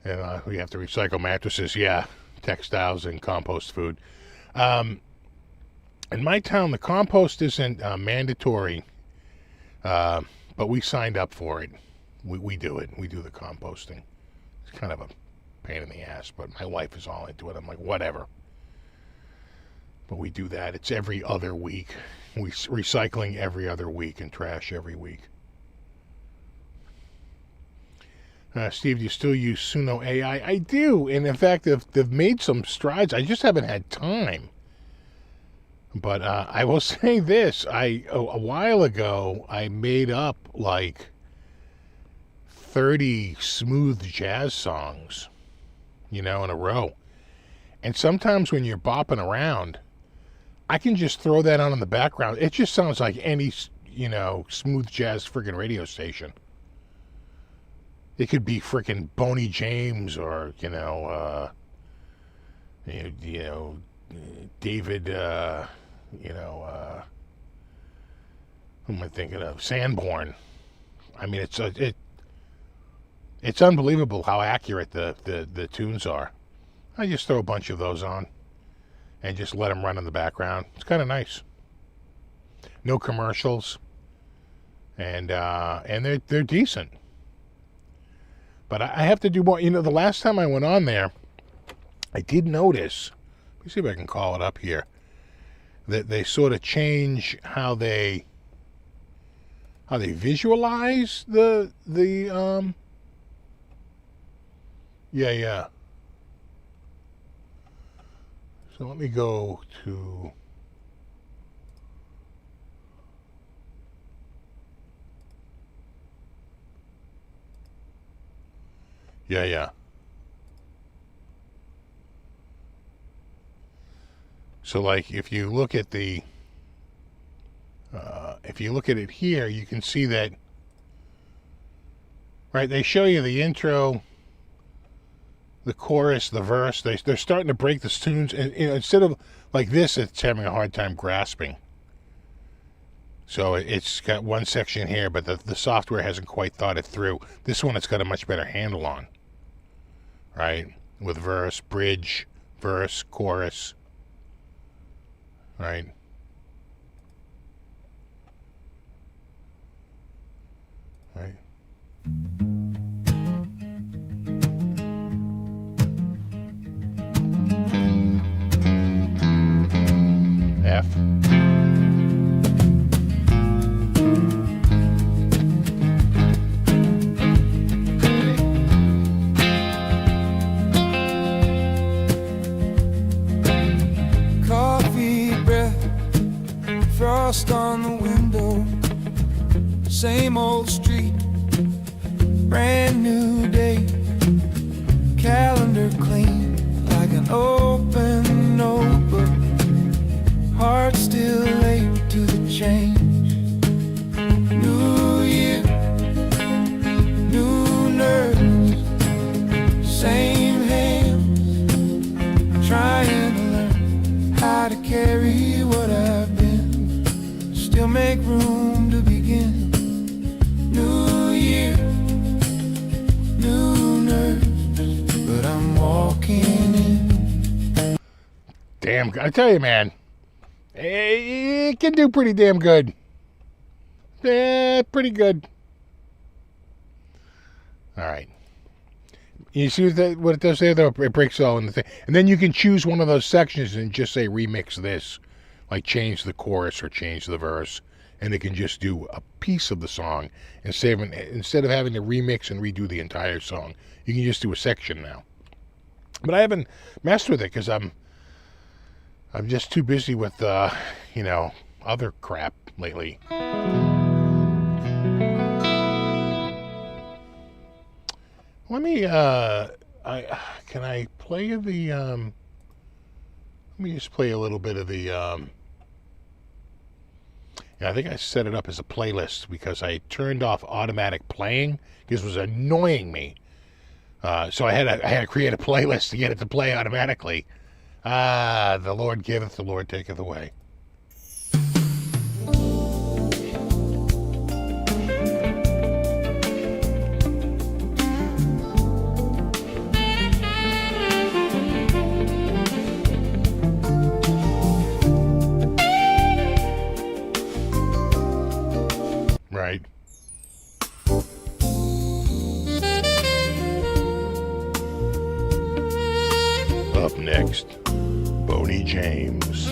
And we have to recycle mattresses. Yeah. Textiles and compost food. In my town, the compost isn't mandatory, but we signed up for it. We do it. We do the composting. It's kind of a pain in the ass, but my wife is all into it. I'm like, whatever. But we do that. It's every other week. We recycling every other week and trash every week. Steve, do you still use Suno AI? I do, and in fact, they've made some strides. I just haven't had time. But I will say this: a while ago, I made up like 30 smooth jazz songs, in a row. And sometimes when you're bopping around, I can just throw that on in the background. It just sounds like any, smooth jazz friggin' radio station. It could be friggin' Boney James or, David, who am I thinking of? Sanborn. I mean, it's unbelievable how accurate the tunes are. I just throw a bunch of those on and just let them run in the background. It's kind of nice. No commercials, and they're decent. But I have to do more. The last time I went on there, I did notice. Let me see if I can call it up here. That they sort of change how they visualize the yeah. So let me go to yeah. So like if you look at it here, you can see that, right? They show you the intro, the chorus, the verse. They're starting to break the tunes, and instead of like this, it's having a hard time grasping. So it's got one section here, but the software hasn't quite thought it through. This one it's got a much better handle on, right? With verse, bridge, verse, chorus, right? Right. F. Coffee breath, frost on the window, same old street, brand new day, calendar clean like an open notebook, heart still late to the change. New year, new nerves, same hands, trying to learn how to carry what I've been, still make room to begin. New year, new nerves, but I'm walking in. Damn, I tell you, man, it can do pretty damn good. Yeah, pretty good. All right. You see what it does there, though? It breaks all in the thing. And then you can choose one of those sections and just say remix this. Like change the chorus or change the verse. And it can just do a piece of the song. Instead of having to remix and redo the entire song, you can just do a section now. But I haven't messed with it because I'm just too busy with, other crap lately. Let me, can I play the, let me just play a little bit of the, I think I set it up as a playlist because I turned off automatic playing because it was annoying me. So I had to create a playlist to get it to play automatically. The Lord giveth, the Lord taketh away. Right. Up next, Boney James.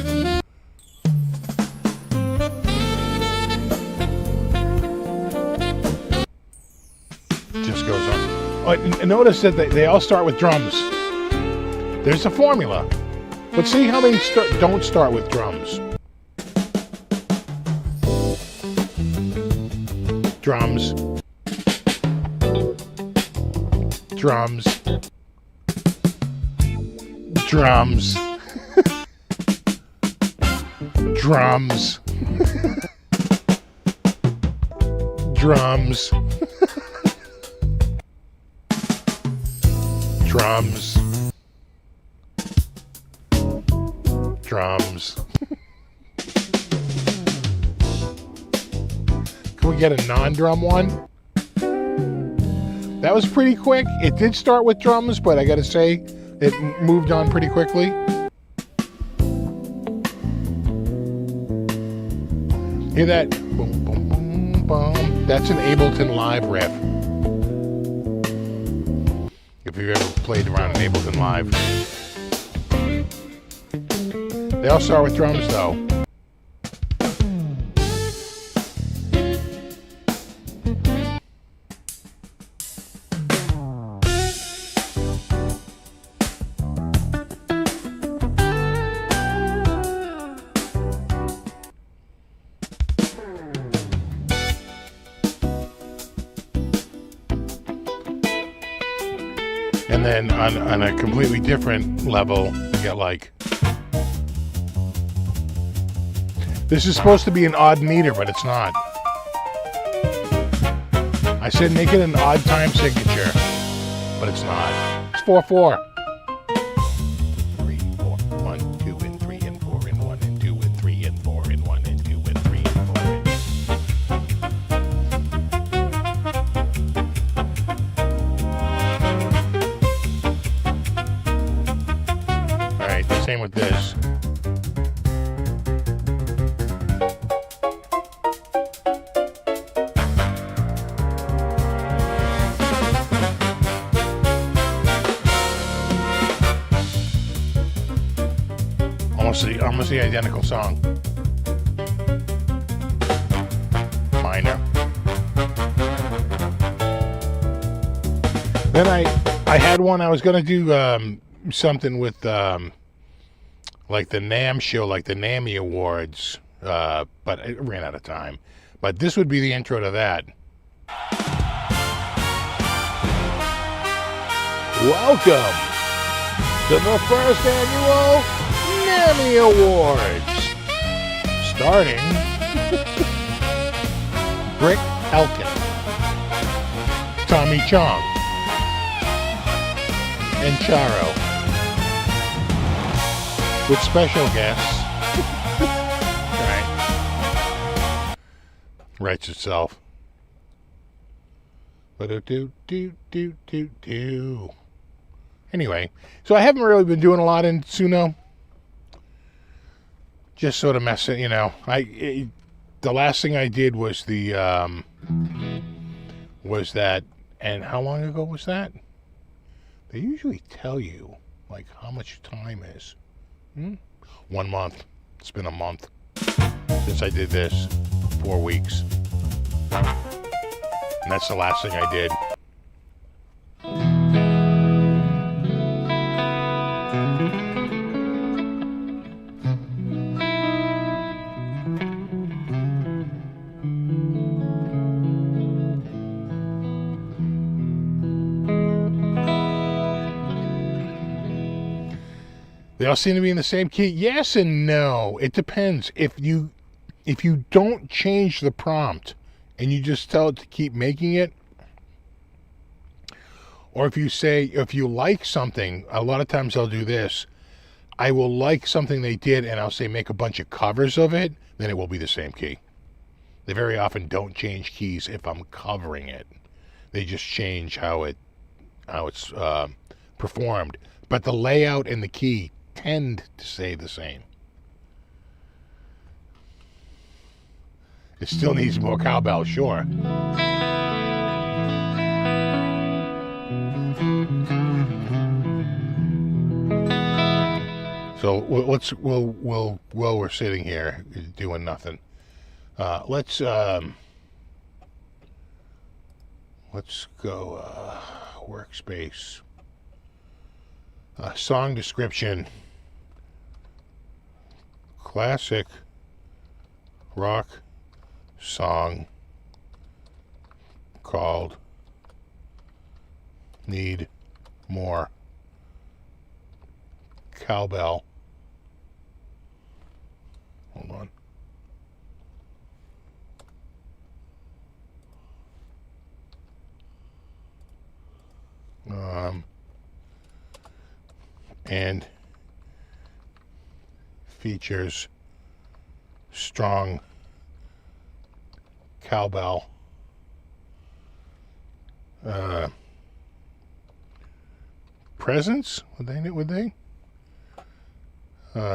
Just goes on. Oh, notice that they all start with drums. There's a formula. Let's see how many don't start with drums. Drums. Drums. Drums. Drums. Drums. Drums. Drums. Can we get a non-drum one? That was pretty quick. It did start with drums, but I gotta say, it moved on pretty quickly. Hear that? Boom, boom, boom, boom. That's an Ableton Live riff. If you've ever played around in Ableton Live. They all start with drums, though. And then on a completely different level, you get like... This is supposed to be an odd meter, but it's not. I said make it an odd time signature, but it's not. It's 4/4. 3, 4, 1, 2, and 3, and 4, and 1, and 2, and 3, and 4, and 1, and 2, and 3, and 4. All right, same with this. Almost the identical song. Minor. Then I had one. I was gonna do something with like the NAMM show, like the NAMMY Awards, but it ran out of time. But this would be the intro to that. Welcome to the first annual NAMMY Awards, starting Brick Elkin, Tommy Chong, and Charo, with special guests. Right. Writes itself. Anyway, so I haven't really been doing a lot in Suno. Just sort of messing, you know. The last thing I did was was that, and how long ago was that? They usually tell you like how much time is. 1 month. It's been a month since I did this. 4 weeks. And that's the last thing I did. They all seem to be in the same key. Yes and no. It depends. If you don't change the prompt and you just tell it to keep making it, or if you like something, a lot of times I'll do this. I will like something they did and I'll say make a bunch of covers of it, then it will be the same key. They very often don't change keys if I'm covering it. They just change how it's performed. But the layout and the key tend to stay the same. It still needs more cowbell, sure. So while we're sitting here doing nothing, let's go workspace. Song description. Classic rock song called Need More Cowbell. Hold on. and features strong cowbell presence. Would they?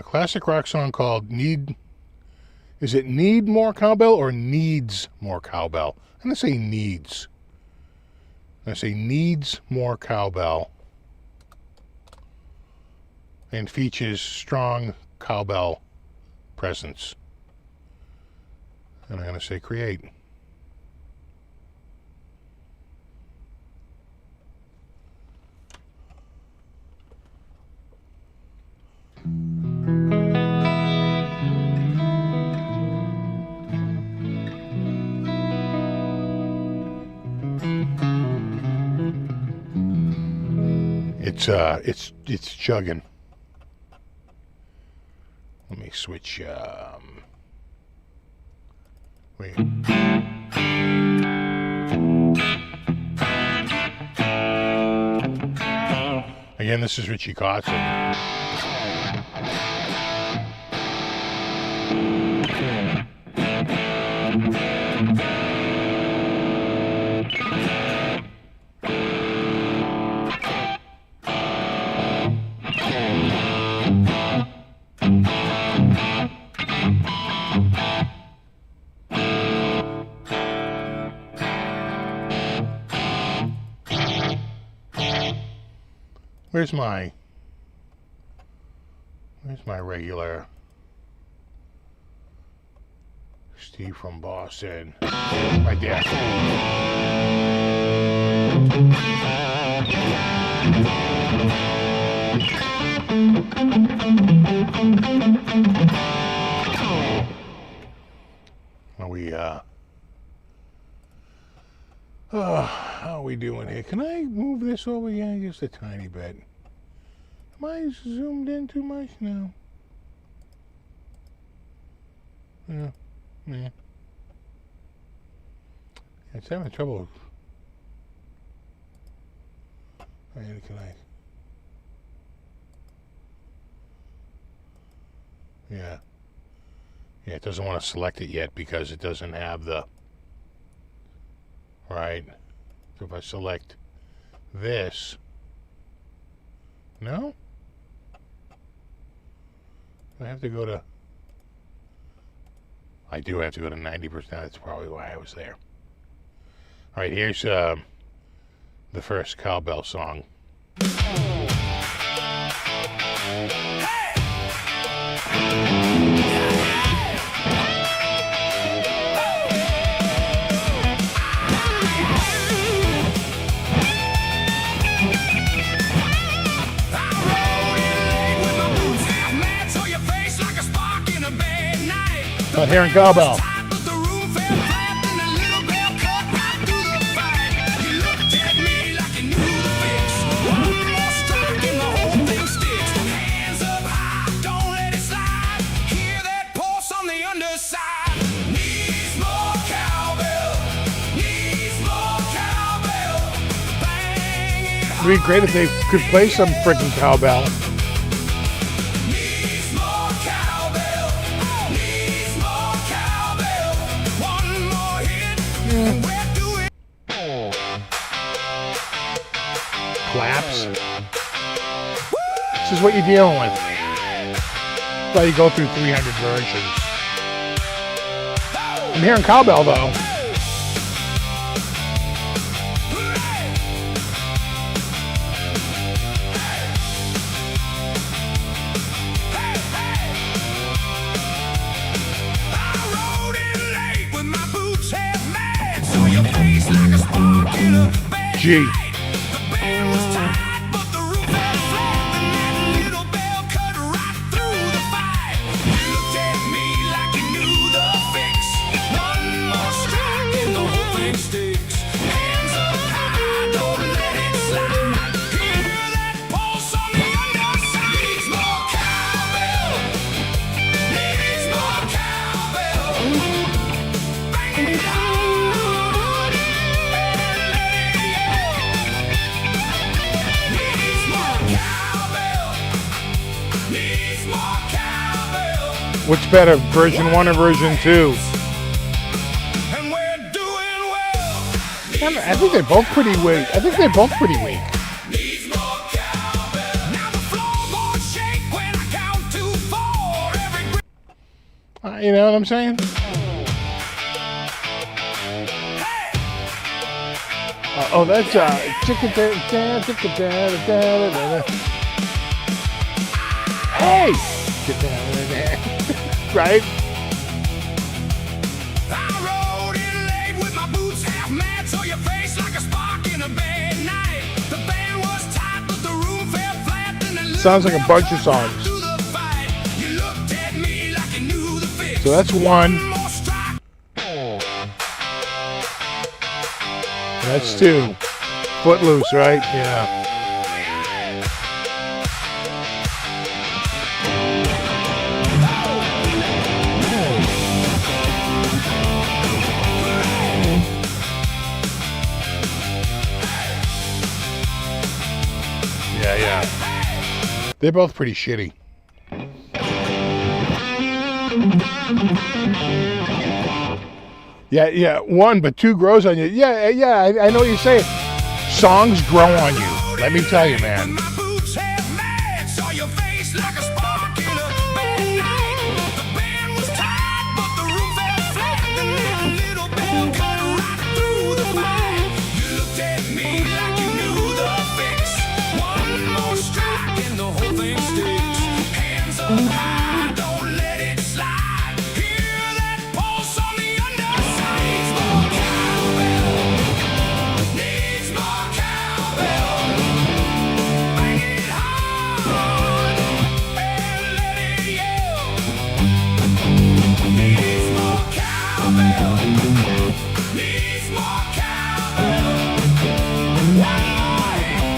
Classic rock song called Need. Is it Need More Cowbell or Needs More Cowbell? I'm going to say Needs. I'm going to say Needs More Cowbell. And features strong cowbell presence. And I'm going to say create. It's chugging. Let me switch. Wait. Again, this is Richie Kotzen. Where's my regular Steve from Boston? Right there. How are we doing here? Can I move this over again just a tiny bit? Am I zoomed in too much now? Yeah. It's having trouble. Can I? Yeah. Yeah, it doesn't want to select it yet because it doesn't have the... Right. So if I select this... No? I have to go to... I do have to go to 90%. That's probably why I was there. All right, here's the first cowbell song. Not hearing cowbell. It'd be great if they could play some freaking cowbell. Claps. This is what you're dealing with. That's why you go through 300 versions. I'm hearing cowbell though. G. What's better, version 1 or version 2? And we're doing well. I think they're both pretty weak. I think they're both pretty weak. Needs more cowbell. Now the floorboards shake when I count to 4. Every You know what I'm saying? Oh, that's hey, right? I rode in late with my boots half mad, so your face like a spark in a bad night. The band was tight, but the room fell flat. And the Sounds like a bunch of songs. You looked at me like you knew the fix. So that's 1. More strike. That's 2. Footloose, right? Yeah. Yeah. They're both pretty shitty. Yeah. 1, but 2 grows on you. Yeah. I know what you're saying. Songs grow on you. Let me tell you, man. My boots half mad, saw your face like a spark in a bad night. The band was tight, but the room fell flat. And that little band cut right through the fight. You looked at me like you knew the fix. One more strike and the whole thing sticks. Hands up high, don't let it slide. Hear that pulse on the underside. Needs more cowbell. Needs more cowbell. Bang it hard and let it yell. Needs more cowbell. Needs more cowbell. One more hit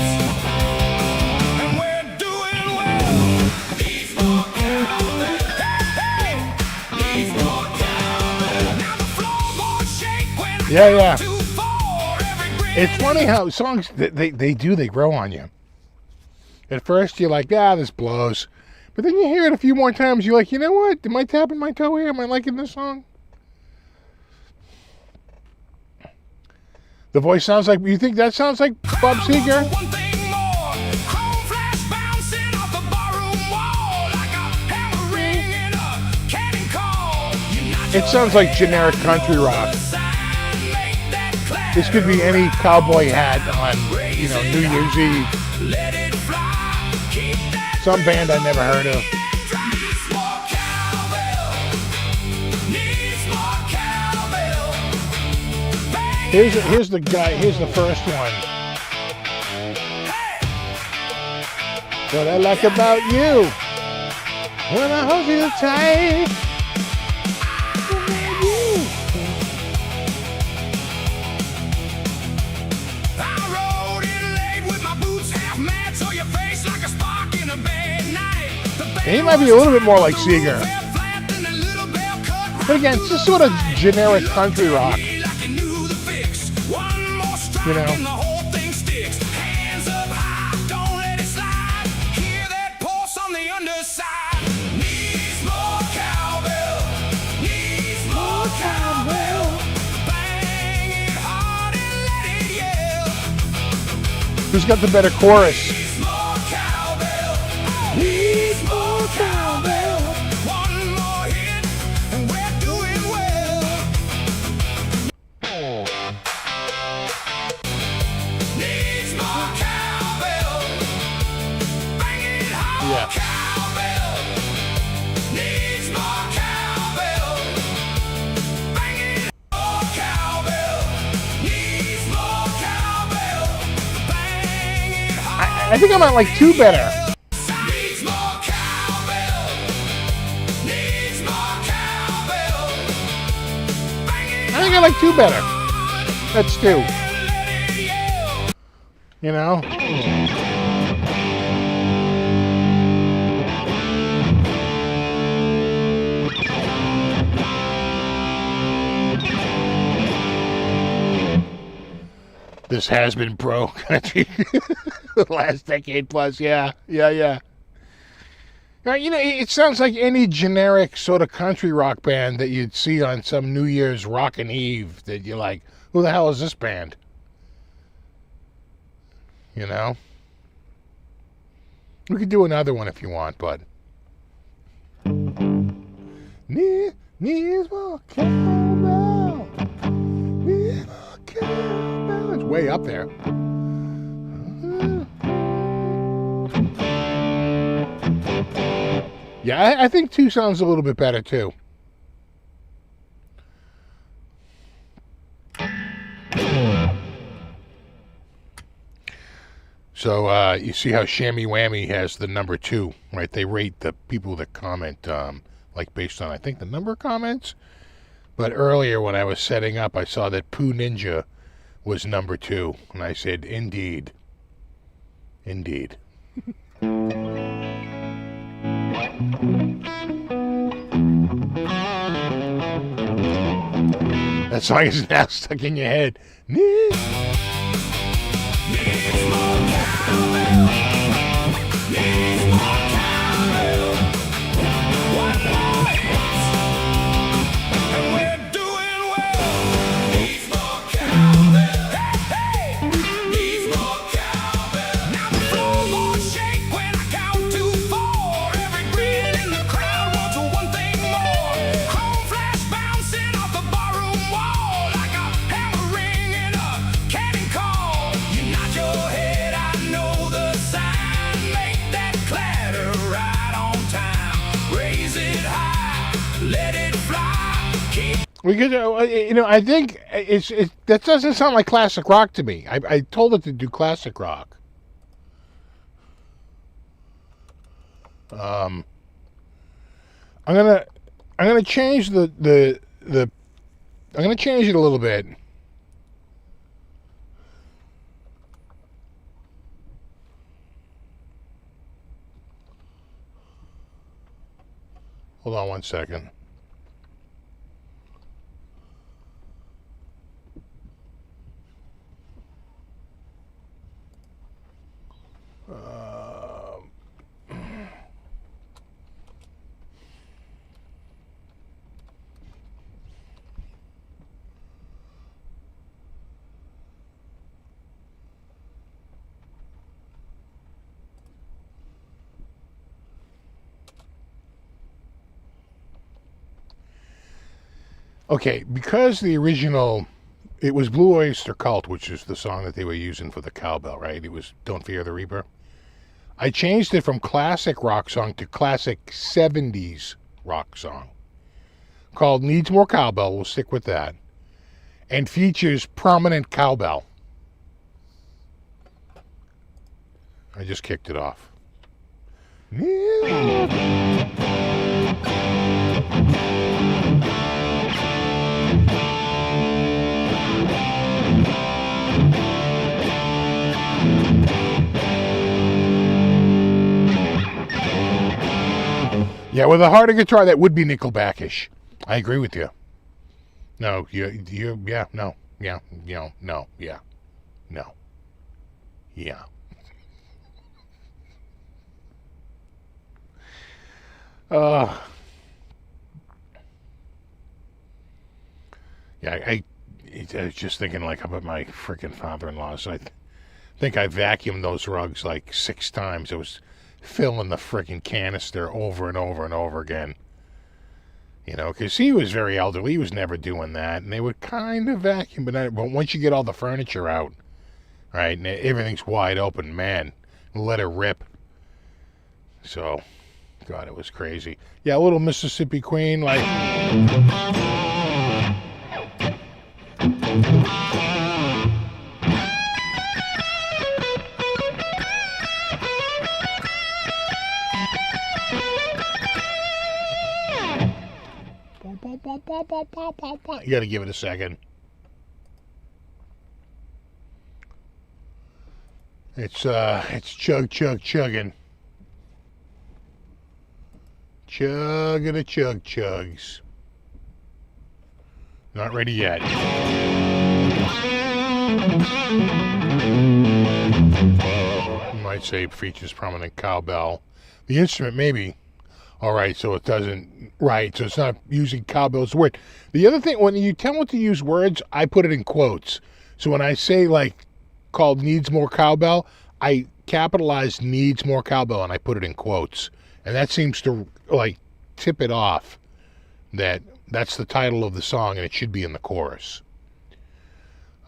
and we're doing well. Needs more cowbell. Hey, needs more cowbell. Now the floorboards shake when I Yeah. count to 4. Every grin It's funny how songs, they grow on you. At first, you're like, this blows. But then you hear it a few more times, you're like, you know what? Am I tapping my toe here? Am I liking this song? The voice sounds like, you think that sounds like Bob Seger? One thing more, chrome flash bouncing off the barroom wall like a hammer ring in a cannon call. It sounds like generic country rock. This could be any cowboy hat on, New Year's Eve. Let it fly, keep that Some band I never heard of. needs more cowbell. Needs more cowbell. Bang Here's the guy, here's the first one. What I like about you, when I hold you tight. I rode in late with my boots half mad, so your face like a spark in a bad night. The He might be a little bit more like Seeger. fell flat and the little bell cut But again, it's just sort of generic country rock. like you knew the fix. One more strike You know. and the whole thing sticks. Hands up high, don't let it slide. Hear that pulse on the underside. Needs more cowbell. Needs more cowbell. Bang it hard and let it yell. Who's got the better chorus? Needs more cowbell. Needs more cowbell. One more hit and we're doing well. Needs more cowbell. Bang it hard. Yeah. Cowbell. Needs more cowbell. Bang it more cowbell. Needs more cowbell. Bang it hard. I think I might like 2 better. Needs more cowbell. Needs more cowbell. Bang it I think I like 2 better. That's 2. and let it yell. You know? This has been pro country the last decade plus. Yeah. Now, you know, it sounds like any generic sort of country rock band that you'd see on some New Year's Rockin' Eve that you're like, who the hell is this band? You know? We could do another one if you want, bud. Needs more cowbell. Needs more cowbell. It's way up there. Yeah, I think 2 sounds a little bit better, too. So, you see how Shammy Whammy has the number 2, right? They rate the people that comment, like, based on, I think, the number of comments. But earlier, when I was setting up, I saw that Pooh Ninja was number 2. And I said, indeed. Indeed. That song is now stuck in your head. Needs more cowbell. Needs more cowbell. One more hit, and we're doing well. Needs more cowbell. Hey, hey. Needs more cowbell. Now the floorboards shake when I count to 4. Every grin in the crowd wants one thing more. Chrome flash bouncing off the barroom wall like a hammer ringing a cannon call. You nod your head, I know the sign. Make that clatter right on time. Raise it high, let it fly. Keep Because, you know, I think that doesn't sound like classic rock to me. I told it to do classic rock. I'm gonna change I'm gonna change it a little bit. Hold on one second. Okay, because the original, it was Blue Oyster Cult, which is the song that they were using for the cowbell, right? It was Don't Fear the Reaper. I changed it from classic rock song to classic 70s rock song called Needs More Cowbell. We'll stick with that. And features prominent cowbell. I just kicked it off. Yeah, with a harder guitar, that would be Nickelback-ish. I agree with you. No, no, yeah. No. Yeah. Yeah, I was just thinking like about my freaking father-in-law. So I think I vacuumed those rugs like 6 times. It was filling the freaking canister over and over and over again. You know, because he was very elderly. He was never doing that. And they would kind of vacuum. But once you get all the furniture out, right, and everything's wide open, man, let it rip. So, God, it was crazy. Yeah, a little Mississippi Queen, like... You gotta give it a second. It's chugging. Chugging a chugs. Not ready yet. You might say features prominent cowbell. The instrument, maybe. All right, so it doesn't, right, so it's not using cowbell as a word. The other thing, when you tell me to use words, I put it in quotes. So when I say, like, called needs more cowbell, I capitalize needs more cowbell and I put it in quotes. And that seems to, like, tip it off that that's the title of the song and it should be in the chorus.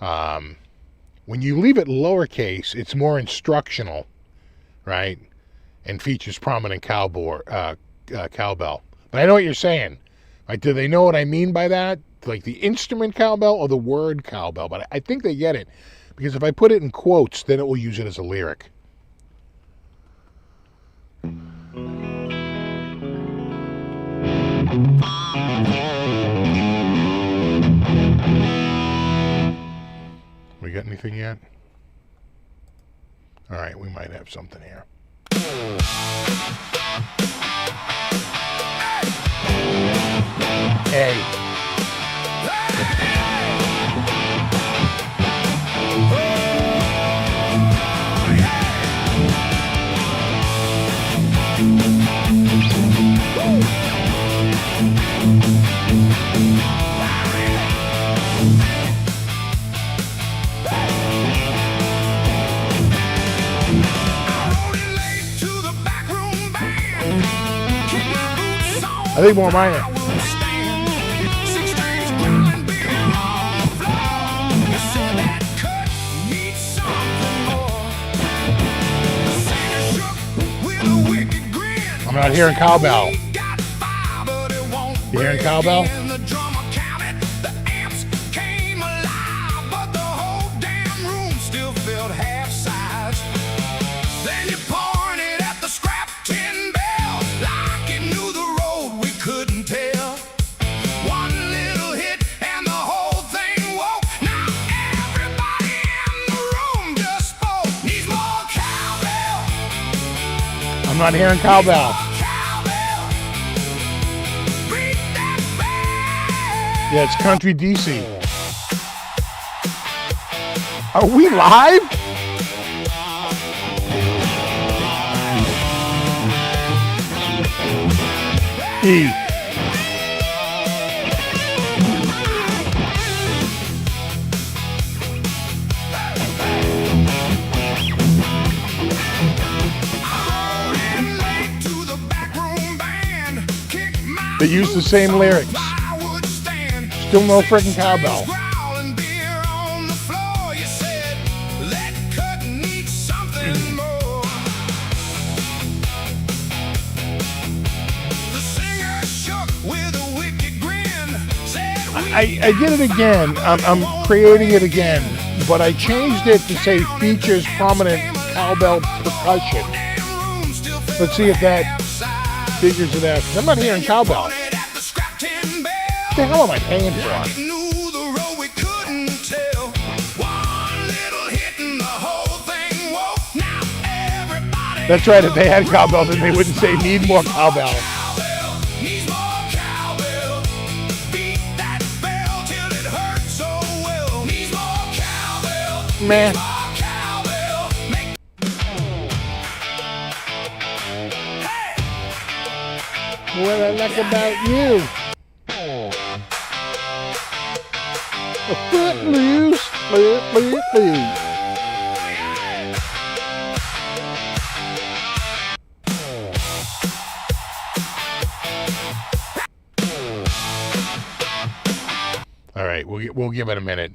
When you leave it lowercase, it's more instructional, right? And features prominent cowbell. But I know what you're saying. Like, do they know what I mean by that? Like the instrument cowbell or the word cowbell? But I think they get it. Because if I put it in quotes, then it will use it as a lyric. We got anything yet? All right, we might have something here. Hey. I think more minor. I'm not hearing cowbell. You hearing cowbell? I'm not hearing cowbell. Yeah, it's Country DC. Are we live? E. They use the same lyrics. Still no freaking cowbell. I did it again. I'm creating it again, but I changed it to say features prominent cowbell percussion. Let's see if that figures it out. I'm not hearing cowbell. What the hell am I paying for? That's right, if they had cowbell, then they wouldn't say need more cowbell. Man. What I like about you. A footloose, footloose. All right, we'll give it a minute.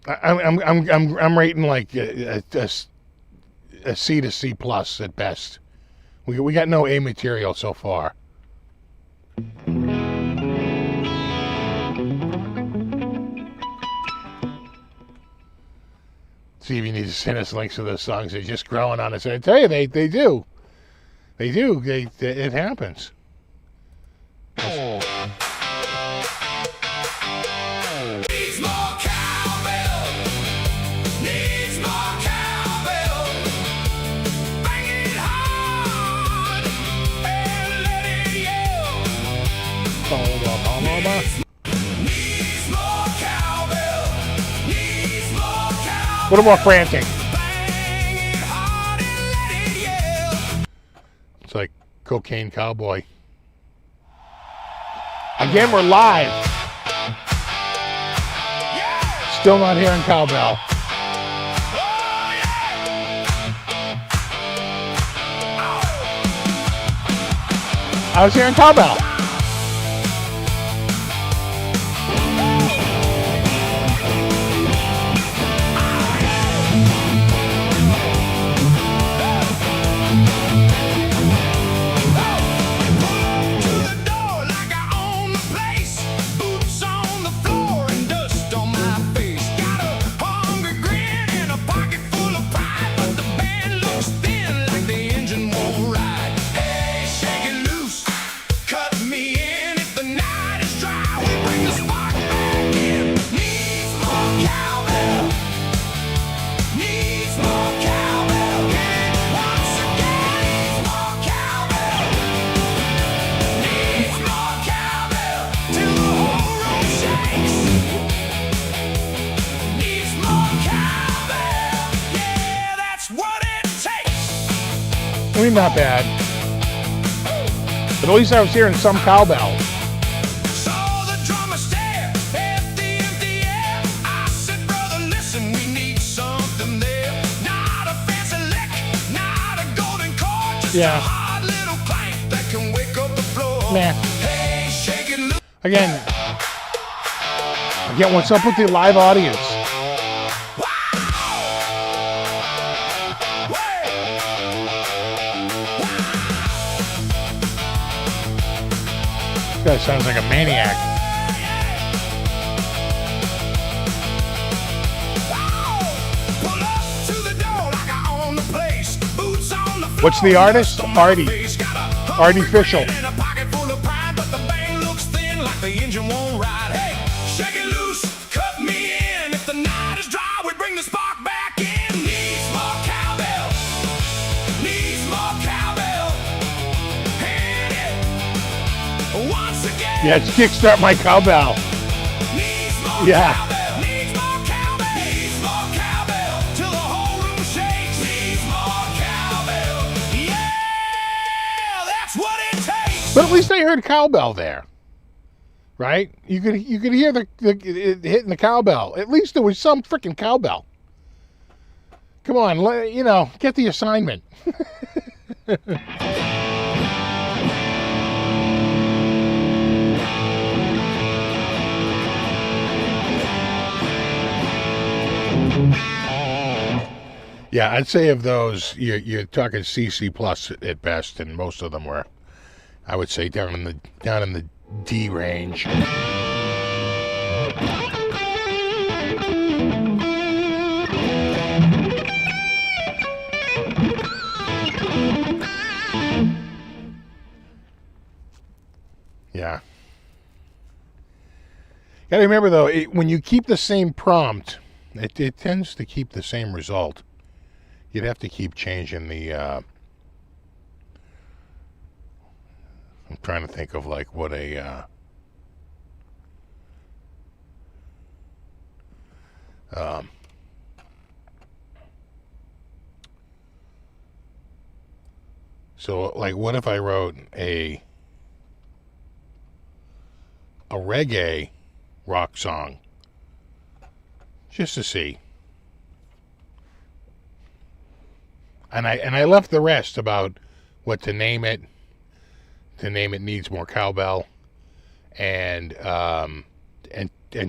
I'm rating like a C to C plus at best. We got no A material so far. See if you need to send us links to those songs. They're just growing on us. I tell you, they do. They do. It happens. A little more frantic. Cocaine Cowboy. Again, we're live. Still not hearing cowbell. I was hearing cowbell. I mean, not bad. But at least I was hearing some cowbell. So the drummer stared at the empty air. I said, brother, listen, we need something there. Not a fancy lick, not a golden chord, just a hard little clank that can wake up the floor. Nah. Hey, shake it loose. Again, what's up with the live audience? This guy sounds like a maniac. What's the artist? Artie. Artie Fischel. Yeah, it's Kickstart My Cowbell. Yeah. But at least I heard cowbell there, right? You could hear the hitting the cowbell. At least there was some freaking cowbell. Come on, get the assignment. Yeah, I'd say of those, you're talking CC plus at best, and most of them were, I would say, down in the D range. Yeah. Gotta remember though, when you keep the same prompt, it tends to keep the same result. You'd have to keep changing the, I'm trying to think of like what a, so like what if I wrote a reggae rock song, just to see. And I left the rest about what to name it. To name it needs more cowbell, and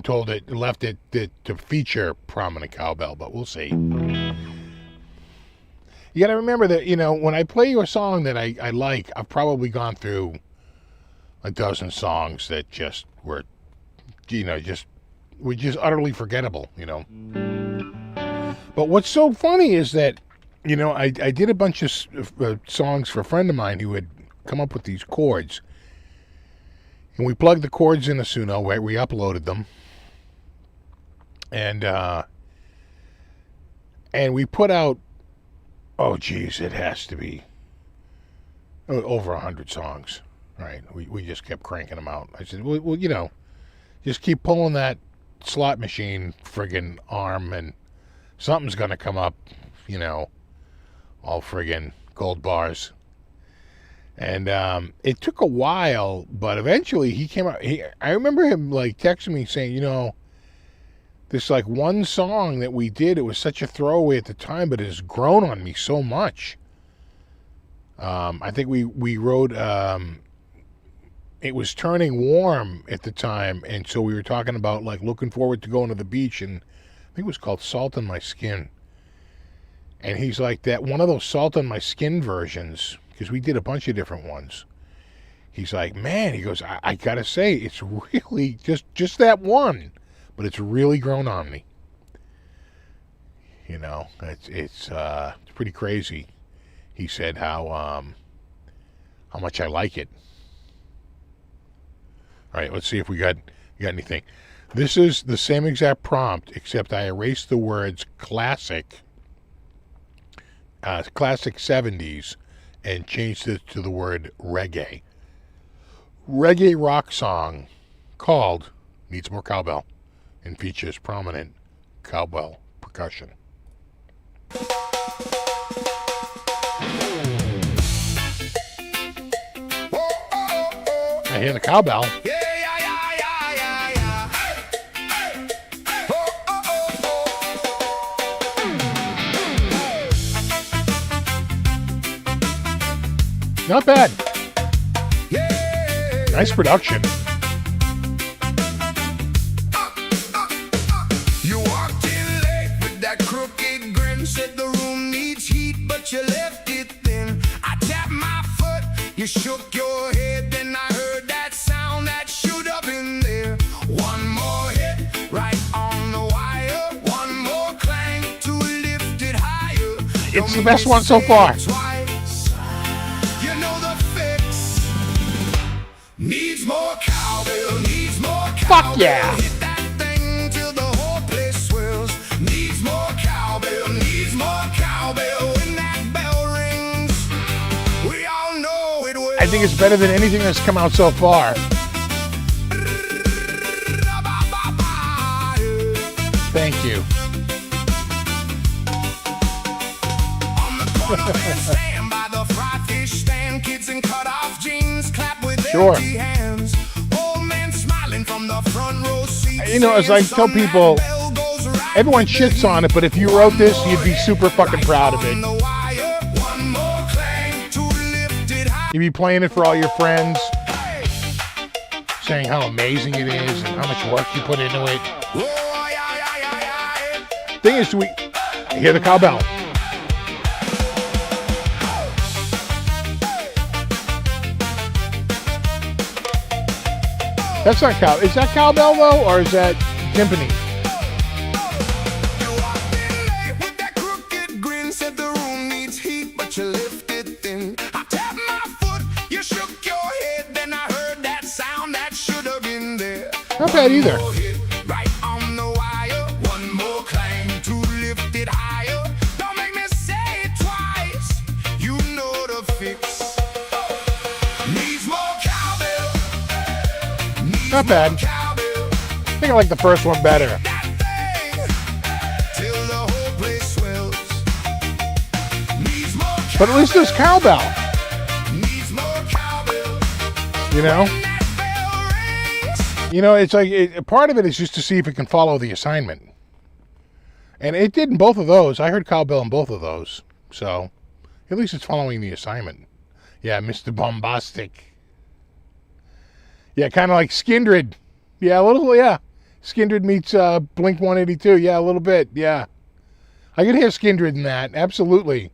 told it, left it to feature prominent cowbell. But we'll see. You got to remember that when I play you a song that I like, I've probably gone through a dozen songs that just were, just utterly forgettable. But what's so funny is that. I did a bunch of songs for a friend of mine who had come up with these chords. And we plugged the chords in a Suno, right? We uploaded them. And we put out, it has to be over 100 songs, right? We just kept cranking them out. I said, well, just keep pulling that slot machine friggin' arm and something's going to come up, all friggin' gold bars. And it took a while, but eventually he came out. I remember him like texting me saying, this like one song that we did, it was such a throwaway at the time, but it has grown on me so much. I think we wrote, it was turning warm at the time, and so we were talking about like looking forward to going to the beach, and I think it was called Salt on My Skin. And he's like, that one of those Salt on My Skin versions, because we did a bunch of different ones. He's like, man, he goes, I gotta say, it's really just that one, but it's really grown on me. It's pretty crazy. He said how much I like it. All right, let's see if we got anything. This is the same exact prompt, except I erased the words classic 70s, and changed it to the word reggae. Reggae rock song called Needs More Cowbell and features prominent cowbell percussion. I hear the cowbell. Not bad. Nice production. You walked in late with that crooked grin. Said the room needs heat, but you left it thin. I tapped my foot, you shook your head. Then I heard that sound that shoot up in there. One more hit, right on the wire. One more clang to lift it higher. It's the best one so far. Needs more cowbell, needs more cowbell. Fuck yeah. Hit that thing till the whole place swirls. Needs more cowbell, needs more cowbell. When that bell rings, we all know it will. I think it's better than anything that's come out so far. Thank you. On the corner stand by the fry fish stand, kids in cut off jeans clap with Sure. empty hands. Old man smiling from the front row seat. As I tell people, everyone shits on it, but if you wrote this, you'd be super fucking proud of it. You'd be playing it for all your friends, saying how amazing it is and how much work you put into it. Thing is, we hear the cowbell. That's not cow. Is that cowbell though, or is that timpani? You walked in late with that crooked grin. Said the room needs heat, but you lifted thin. I tapped my foot, you shook your head. Then I heard that sound that should have been there. Not bad either. One more hit, right on the wire. One more clang to lift it higher. Don't make me say it twice. You know the fix. Needs more cowbell. Not bad. I think I like the first one better. But at least there's cowbell. It's like part of it is just to see if it can follow the assignment. And it did in both of those. I heard cowbell in both of those. So at least it's following the assignment. Yeah, Mr. Bombastic. Yeah, kind of like Skindred. Yeah, a little, yeah. Skindred meets Blink 182. Yeah, a little bit, yeah. I could hear Skindred in that, absolutely.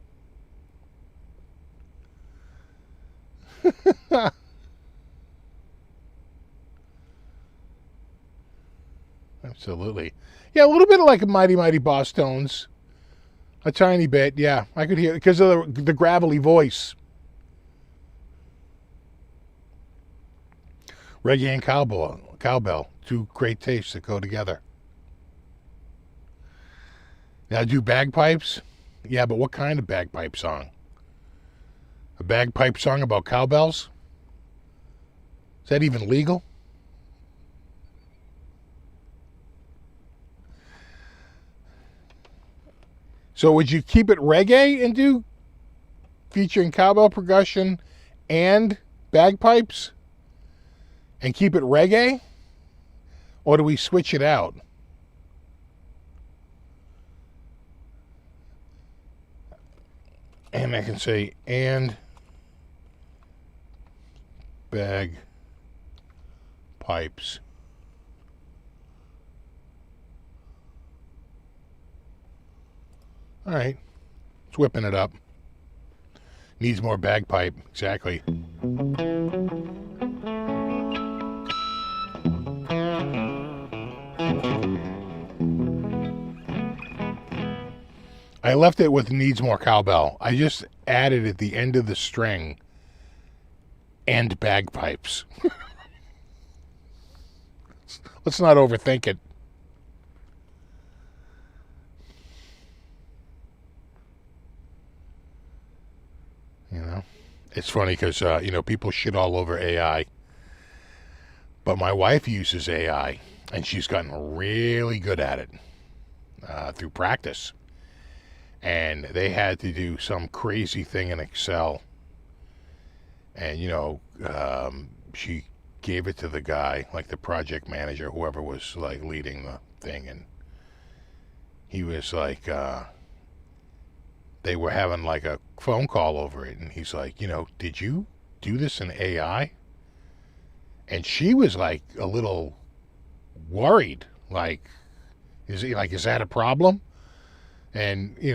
Absolutely. Yeah, a little bit like a Mighty Mighty Boss Tones. A tiny bit, yeah. I could hear it because of the gravelly voice. Reggae and cowbell, two great tastes that go together. Now, do bagpipes? Yeah, but what kind of bagpipe song? A bagpipe song about cowbells? Is that even legal? So would you keep it reggae and do featuring cowbell percussion and bagpipes and keep it reggae? Or do we switch it out? And I can say, and bagpipes. All right, it's whipping it up. Needs more bagpipe, exactly. I left it with needs more cowbell. I just added at the end of the string and bagpipes. Let's not overthink it. You know, it's funny because, you know, people shit all over AI. But my wife uses AI, and she's gotten really good at it through practice. And they had to do some crazy thing in Excel. And, you know, she gave it to the guy, like the project manager, whoever was, like, leading the thing. And he was like, they were having, like, a phone call over it. And he's like, you know, did you do this in AI? And she was, like, a little worried. Like, is that a problem? And, is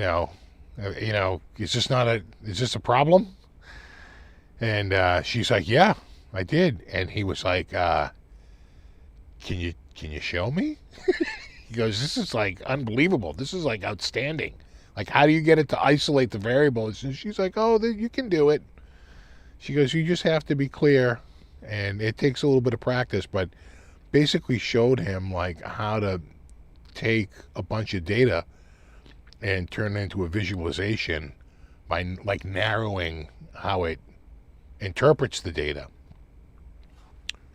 this a problem? And she's like, yeah, I did. And he was like, can you show me? He goes, this is like unbelievable. This is like outstanding. Like, how do you get it to isolate the variables? And she's like, oh, you can do it. She goes, you just have to be clear. And it takes a little bit of practice, but basically showed him like how to take a bunch of data and turn it into a visualization by like narrowing how it interprets the data.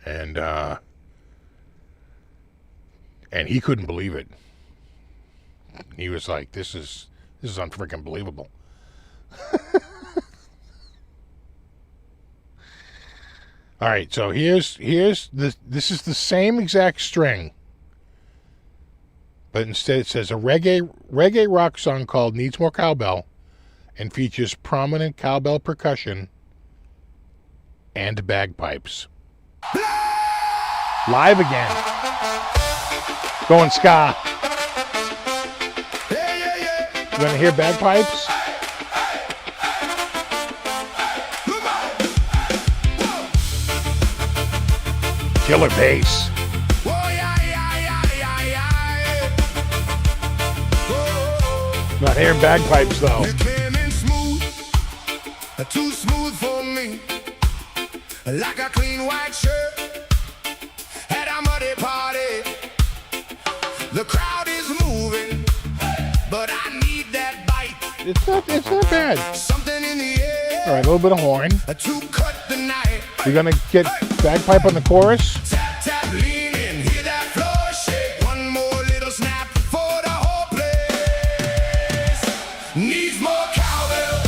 And he couldn't believe it. He was like, this is unfreaking believable. All right, so here's this is the same exact string. But instead it says a reggae rock song called Needs More Cowbell and features prominent cowbell percussion and bagpipes. Live again. Going ska. You want to hear bagpipes? Killer bass. Not hearing bagpipes though. You came in smooth, too smooth for me. Like a clean white shirt at a muddy party. The crowd is moving, but I need that bite. It's not bad. Something in the air. All right, a little bit of horn. To cut the night. We're gonna get bagpipe on the chorus. Tap, tap, lean in, hear that floor shake. One more little snap for the whole place. Needs more cowbell.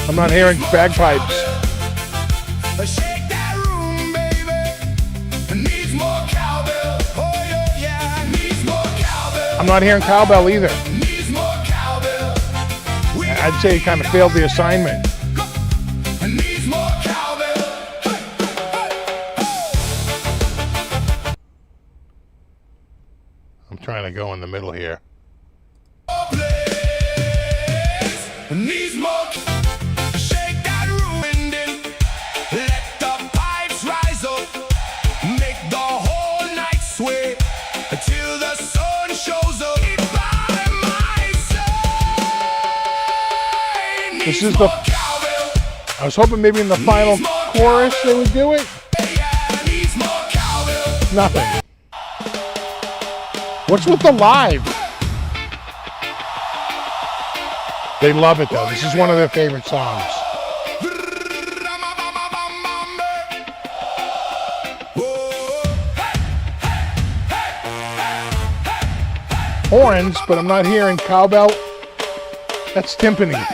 I'm not hearing bagpipes. Shake that room, baby. Needs more cowbell. Oh yeah, needs more cowbell. I'm not hearing cowbell either. Needs more cowbell. I'd say he kind of failed the assignment. Needs more cowbell. I'm trying to go in the middle here. Needs more. Shake that room and then let the pipes rise up. Make the whole night sway till the sun shows up. By my side. This is the. I was hoping maybe in the final chorus they would do it. Nothing. What's with the live? They love it though. This is one of their favorite songs. Horns, but I'm not hearing cowbell. That's timpani.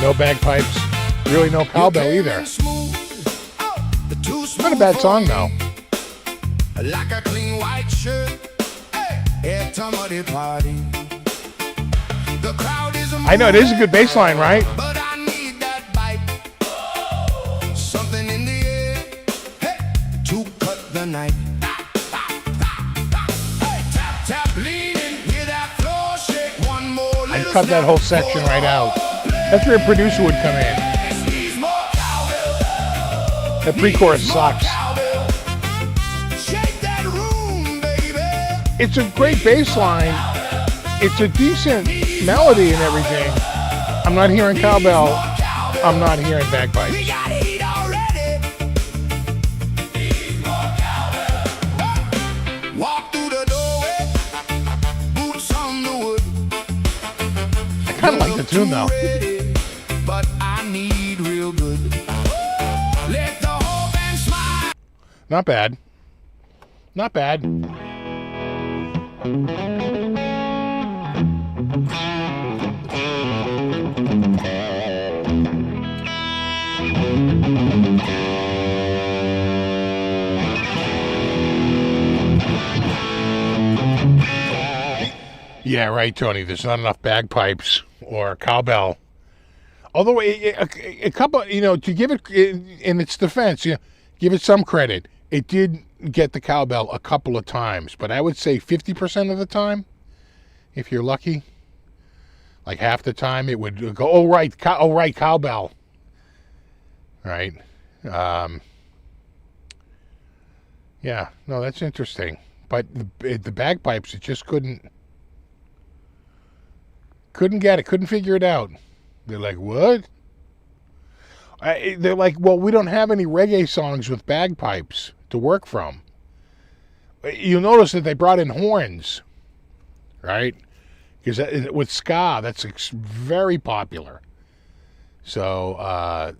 No bagpipes. Really no cowbell either. Not a bad song though. Like a clean white shirt at somebody party. The crowd is I know it is a good bass line, right? but I need that bite. Something in the air, hey, to cut the night. Hey, tap, tap, leaning, hear that floor shake. One more I'd little cut that snap whole section right out. That's where a producer would come in. Needs more cowbell. That pre-chorus sucks. Cowbell. Shake that room, baby. It's a great bass line. It's a decent melody and everything. I'm not hearing cowbell. I'm not hearing We bagpipes. got heat already. Walk through the doorway, boots on the wood. I kind of like the tune though. Ready, but I need real good. Let the hope and smile. Not bad. Not bad. Yeah, right, Tony. There's not enough bagpipes or cowbell. Although a couple, to give it in its defense, give it some credit. It did get the cowbell a couple of times, but I would say 50% of the time, if you're lucky, like half the time, it would go, oh right, cowbell, right? Yeah, no, that's interesting. But the bagpipes, it just couldn't get it, couldn't figure it out. They're like, what? They're like, well, we don't have any reggae songs with bagpipes to work from. You'll notice that they brought in horns, right? Because with ska, that's very popular. So,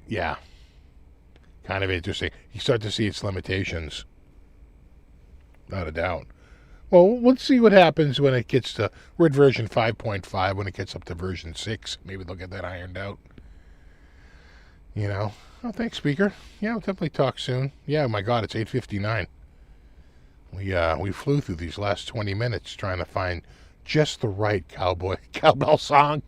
yeah, kind of interesting. You start to see its limitations, not a doubt. Well, let's see what happens when it gets to, we're at version 5.5, when it gets up to version 6. Maybe they'll get that ironed out. Oh, thanks, speaker. Yeah, we'll definitely talk soon. Yeah, my God, it's 8:59. We flew through these last 20 minutes trying to find just the right cowbell song.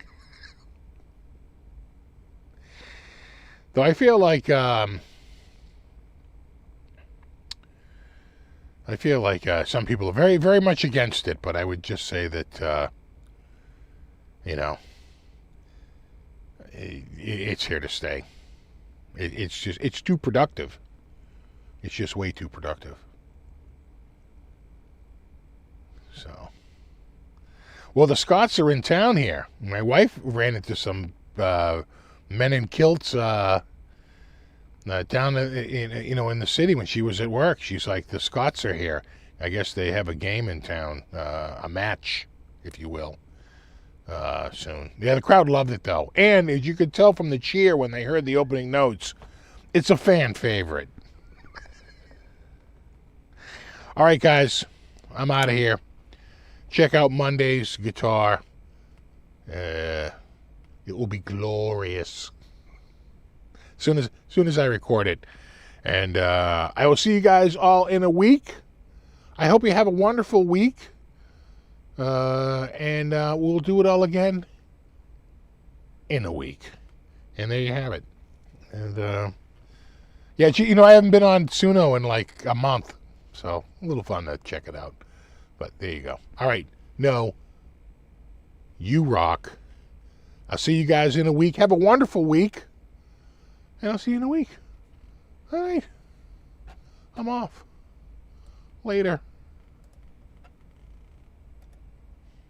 Though I feel like some people are very, very much against it, but I would just say that, it's here to stay. It's too productive. It's just way too productive. So, well, the Scots are in town here. My wife ran into some men in kilts down in the city when she was at work. She's like, the Scots are here. I guess they have a game in town, a match, if you will, soon. Yeah, the crowd loved it though, and as you could tell from the cheer when they heard the opening notes, it's a fan favorite. All right, guys, I'm out of here. Check out Monday's guitar. It will be glorious. Soon as I record it. And I will see you guys all in a week. I hope you have a wonderful week. And we'll do it all again in a week. And there you have it. And yeah, I haven't been on Suno in like a month. So a little fun to check it out. But there you go. All right. No, you rock. I'll see you guys in a week. Have a wonderful week. And I'll see you in a week. All right. I'm off. Later.